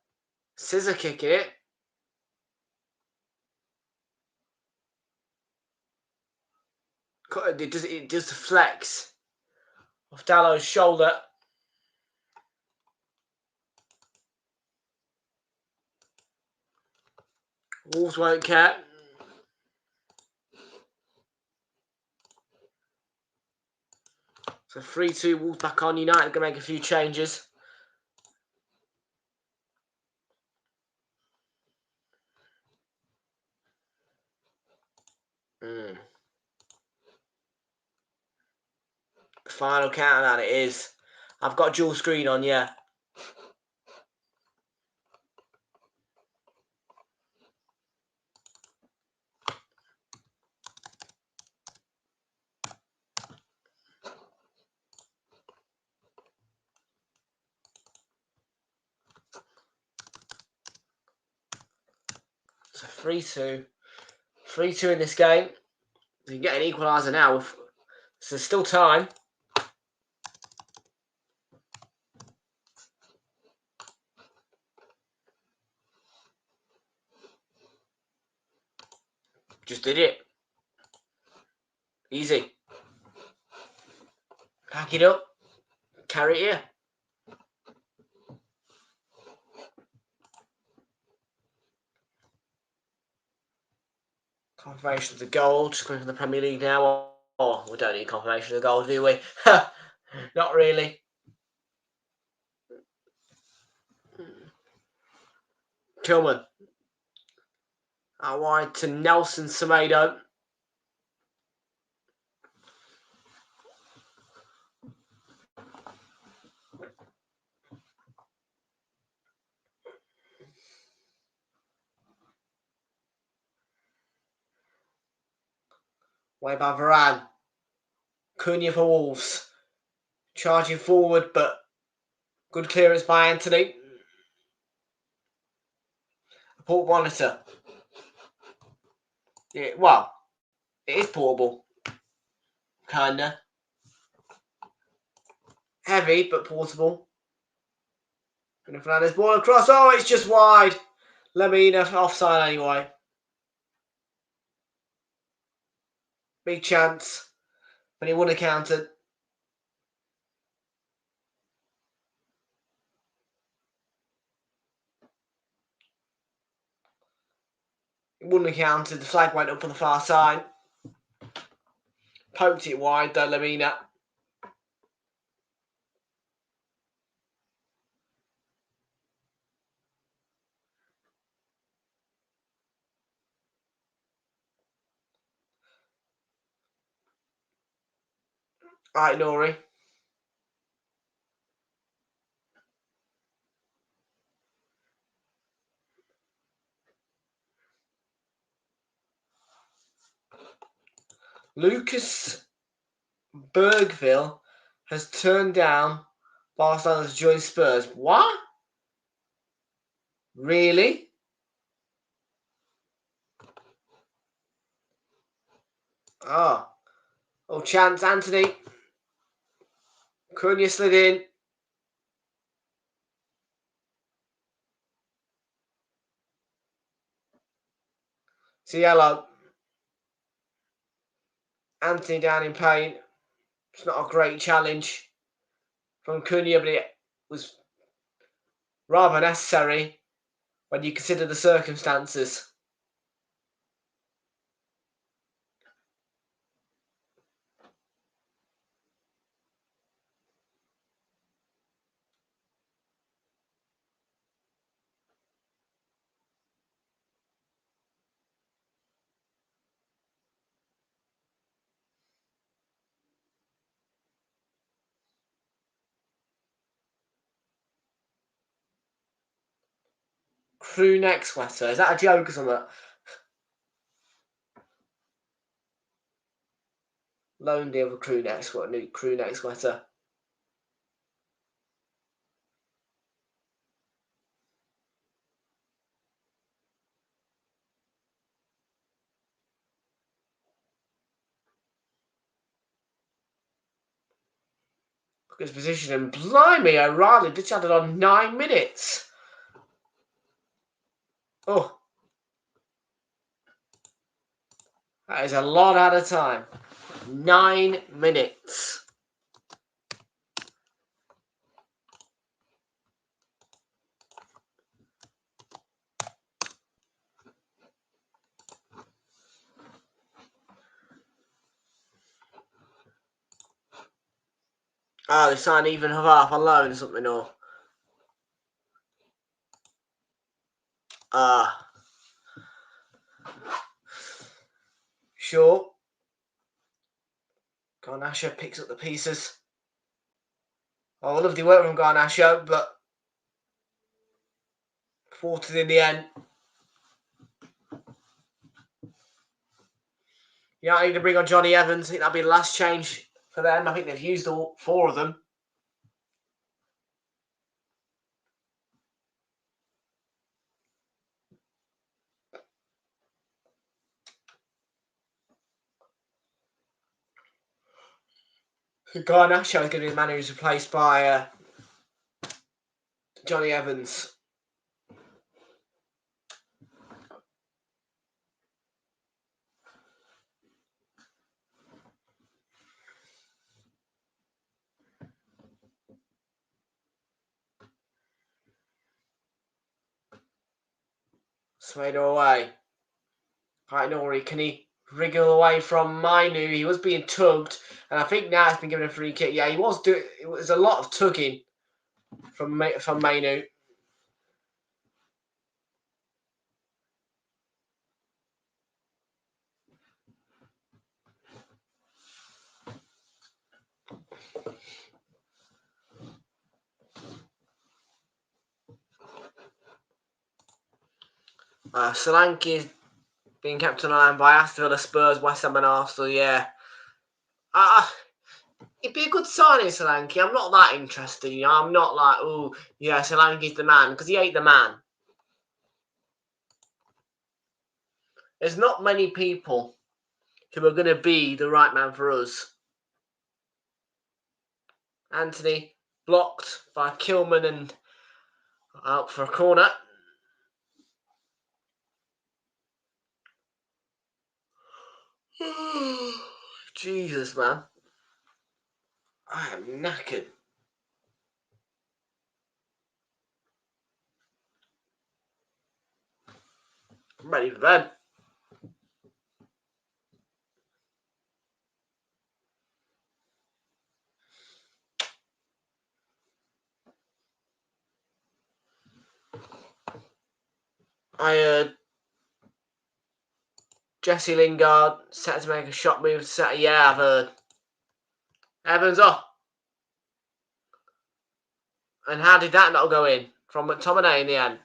scissor kick in it. It does the flex off Dallow's shoulder. Wolves won't care. So 3-2, Wolves back on. United going to make a few changes. The final count on that it is. I've got dual screen on, yeah. So 3-2. 3-2 in this game. You can get an equaliser now. So there's still time. Just did it. Easy. Pack it up. Carry it here. Confirmation of the goal. Just going from the Premier League now. Oh, we don't need confirmation of the goal, do we? Not really. Tillman. Out wide to Nelson Semedo. Way by Varane. Cunha for Wolves. Charging forward, but good clearance by Anthony. A port monitor. Yeah, well, it is portable. Kinda. Heavy, but portable. And Fernandez ball across. Oh, it's just wide. Lemina offside anyway. Big chance. But he wouldn't have counted. It wouldn't have counted. The flag went up on the far side. Poked it wide though, Lemina. Right, Nori. Lucas Bergville has turned down Barcelona to join Spurs. What? Really? Oh. Oh, chance, Anthony. Cunha slid in. It's yellow. Anthony down in pain. It's not a great challenge from Cunha, but it was rather necessary when you consider the circumstances. Crew neck sweater. Is that a joke or something? Loan deal for crew neck sweater. New crew neck sweater. Look at his position, and blimey, O'Reilly just had it on 9 minutes. Oh, that is a lot at a time. 9 minutes. Oh, they signed even half on loan or something, or sure. Garnacho picks up the pieces. Oh, lovely work from Garnacho, but thwarted in the end. You don't need to bring on Johnny Evans. I think that'll be the last change for them. I think they've used all 4 of them. Garnacho is going to be the man who's replaced by Johnny Evans. Smader away. Right, Nori, can he wriggle away from Mainu? He was being tugged, and I think now he's been given a free kick. Yeah, he was doing. It was a lot of tugging from Mainu. Solanke's being kept on line by Aston Villa, Spurs, West Ham and Arsenal, yeah. It'd be a good signing, Solanke. I'm not that interested, you know. I'm not like, oh, yeah, Solanke's the man, because he ain't the man. There's not many people who are going to be the right man for us. Anthony blocked by Kilman and out for a corner. Jesus, man. I am knackered. I'm ready for bed. I heard Jesse Lingard set to make a shot move. Yeah, I've heard. Evans off. And how did that not go in? From McTominay in the end.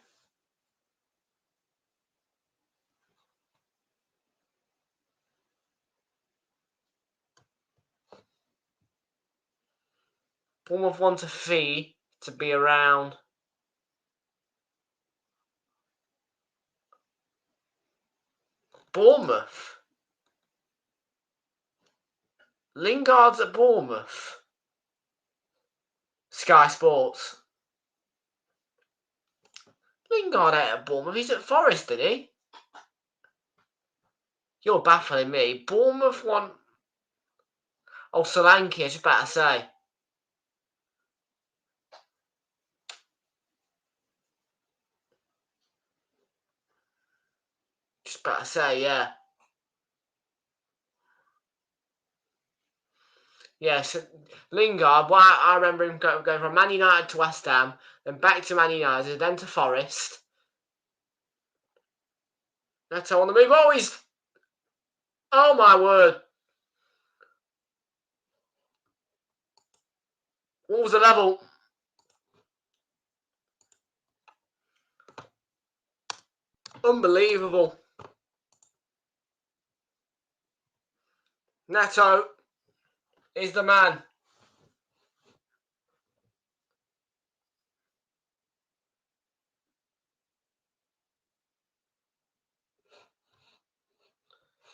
Bournemouth want a fee to be around. Bournemouth? Lingard's at Bournemouth. Sky Sports. Lingard ain't at Bournemouth. He's at Forest, isn't he? You're baffling me. Bournemouth want... Oh, Solanke, I was just about to say. Just about to say, yeah. Yes, Lingard, well, I remember him going from Man United to West Ham, then back to Man United, then to Forest. Neto on the move. Oh, he's... Oh, my word. Wolves are level. Unbelievable. Neto is the man.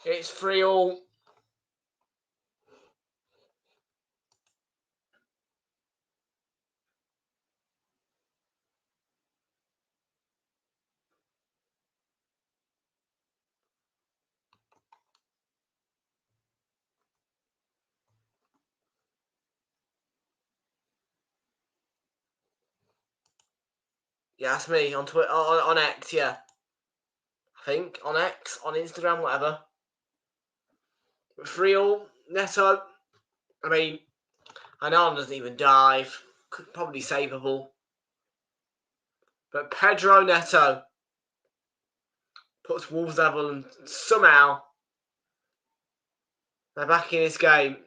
It's 3-3. Yeah, that's me on Twitter, on X, yeah. I think, on X, on Instagram, whatever. 3-3, Neto. I mean, Hernandez doesn't even dive. Probably savable. But Pedro Neto puts Wolves level and somehow they're back in this game.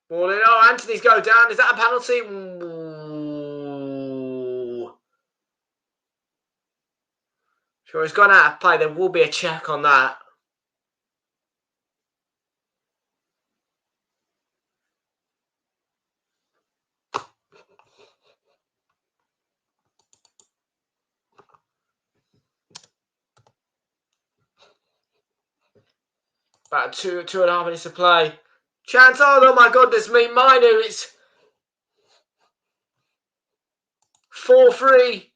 Ball in. Oh, Anthony's go down. Is that a penalty? Ooh. Sure, he's gone out of play. There will be a check on that. About two and a half minutes to play. Chance. Oh my goodness me. Mainu. It's 4-3.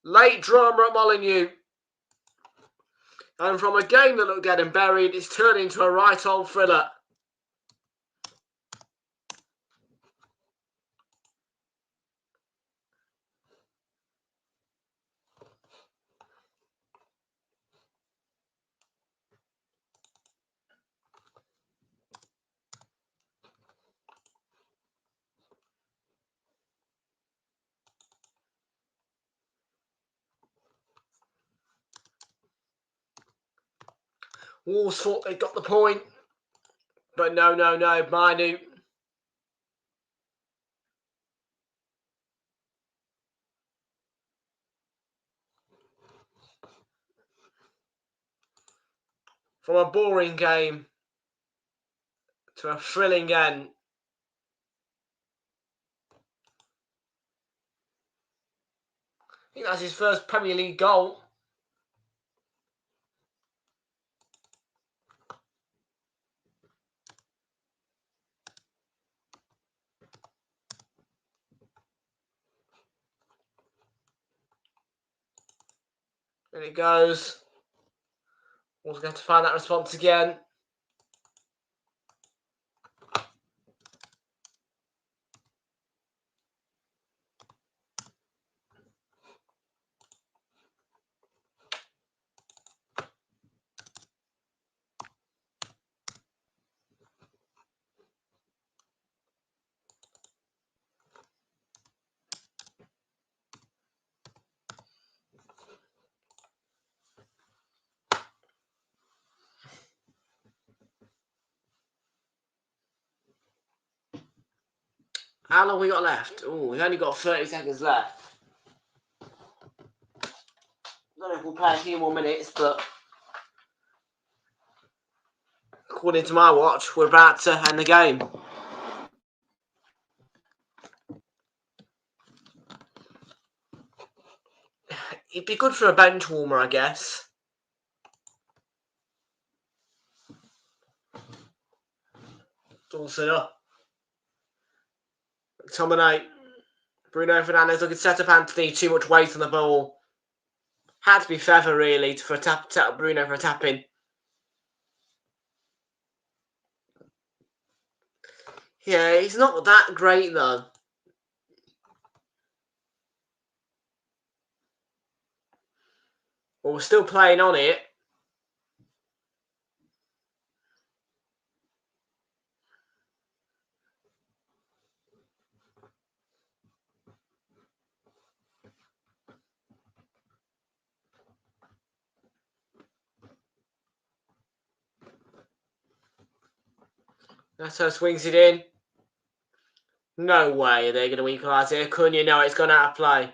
Late drama at Molineux. And from a game that looked dead and buried, it's turned into a right old thriller. Wolves thought they got the point. But no, Manu. From a boring game to a thrilling end. I think that's his first Premier League goal. And it goes. Wolves going to find that response again. How long we got left? Oh, we've only got 30 seconds left. I don't know if we'll play a few more minutes, but according to my watch, we're about to end the game. It'd be good for a bench warmer, I guess. Dawson up. McTominay. Bruno Fernandes looking set up Anthony. Too much weight on the ball. Had to be Feather, really, for tap Bruno for a tap-in. Yeah, he's not that great, though. But we're still playing on it. Neto swings it in. No way they're going to equalise here. Cunha, no, it's gone out of play.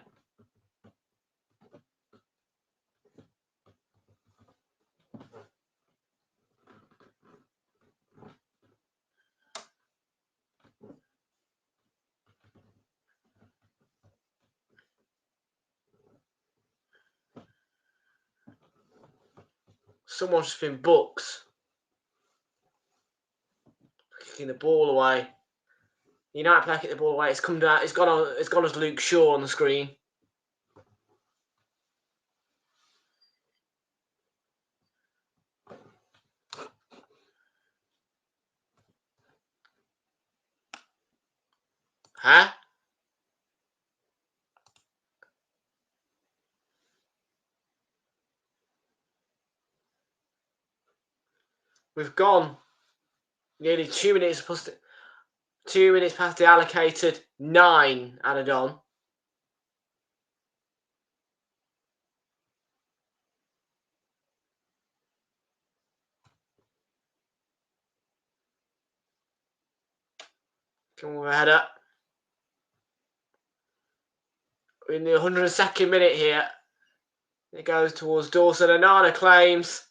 Someone's just been booked. Kicking the ball away. United player kicked the ball away. It's come down. It's gone as Luke Shaw on the screen. Huh? We've gone nearly 2 minutes past 2 minutes past the allocated 9 added on. Come on, head up. We're in the 102nd minute here. It goes towards Dawson. Onana claims.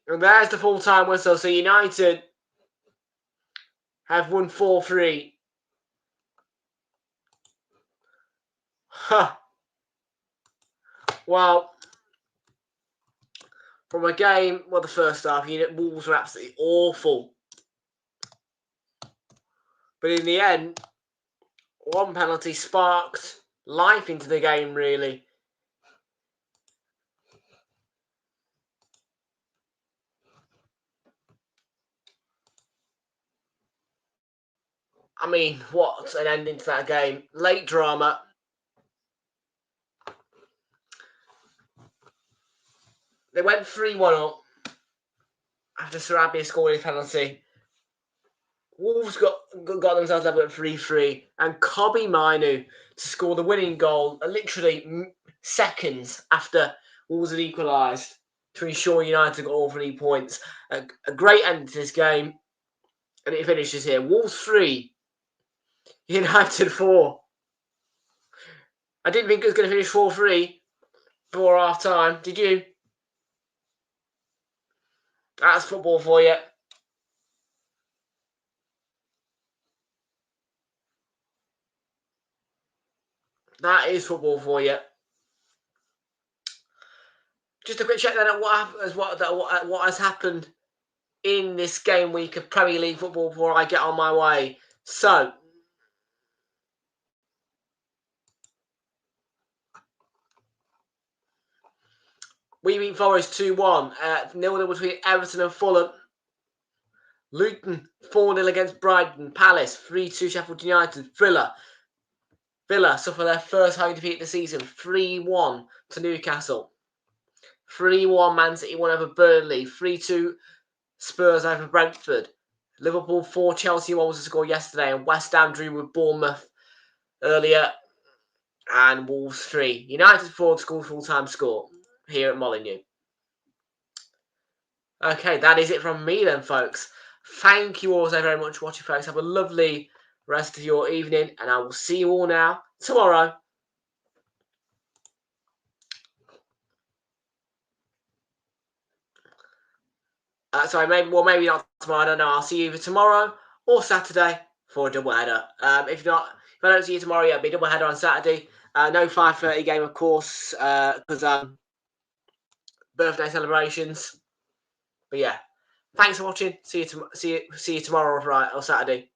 And there's the full-time whistle. So United have won 4-3. Huh. Well, from a game, the first half, Wolves were absolutely awful. But in the end, one penalty sparked life into the game, really. I mean, what an ending to that game. Late drama. They went 3-1 up after Sarabia scored his penalty. Wolves got themselves level at 3-3, and Kobe Manu to score the winning goal literally seconds after Wolves had equalised. to ensure United got all 3 points. A great end to this game. And it finishes here. Wolves 3. United 4. I didn't think it was going to finish 4-3 before half time. Did you? That's football for you. That is football for you. Just a quick check then at what has happened in this game week of Premier League football before I get on my way. So, we beat Forest 2-1. 0-0 between Everton and Fulham. Luton 4-0 against Brighton. Palace 3-2 Sheffield United. Villa suffer their first home defeat of the season. 3-1 to Newcastle. 3-1 Man City won over Burnley. 3-2 Spurs over Brentford. Liverpool 4, Chelsea 1 was the score yesterday. And West Ham drew with Bournemouth earlier. And Wolves 3. United 4 scored full-time score here at Molineux. Okay, that is it from me then, folks. Thank you all so very much for watching, folks. Have a lovely rest of your evening. And I will see you all now tomorrow. Maybe not tomorrow. I don't know. I'll see you either tomorrow or Saturday for a double header. If I don't see you tomorrow, it'll be a double header on Saturday. No 5:30 game, of course, because birthday celebrations. But yeah, thanks for watching. See you tomorrow or Saturday.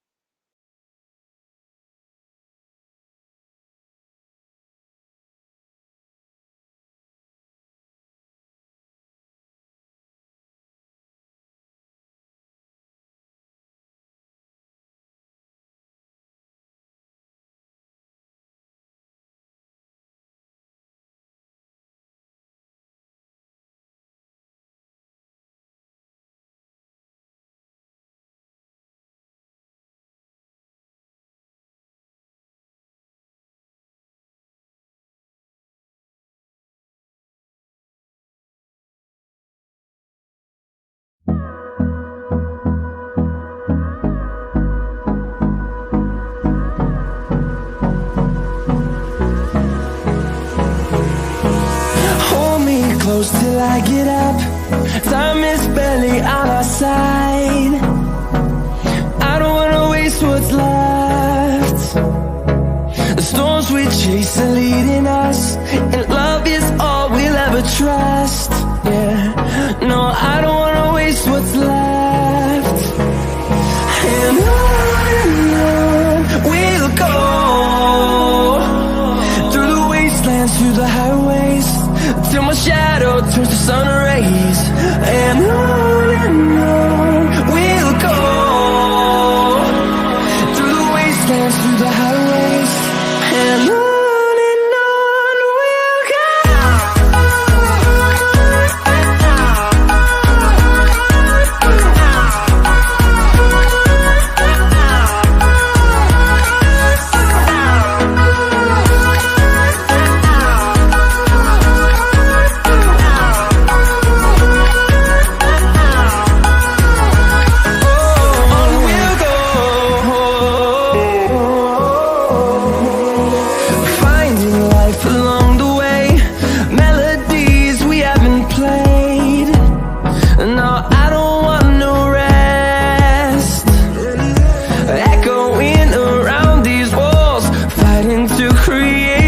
Close till I get up. Time is barely on our side. I don't wanna waste what's left. The storms we chase are leading us, and love is all we'll ever trust. Yeah, no, I don't wanna waste what's left. And on we'll go, through the wastelands, through the highways, till my shadow turns to sun rays. And on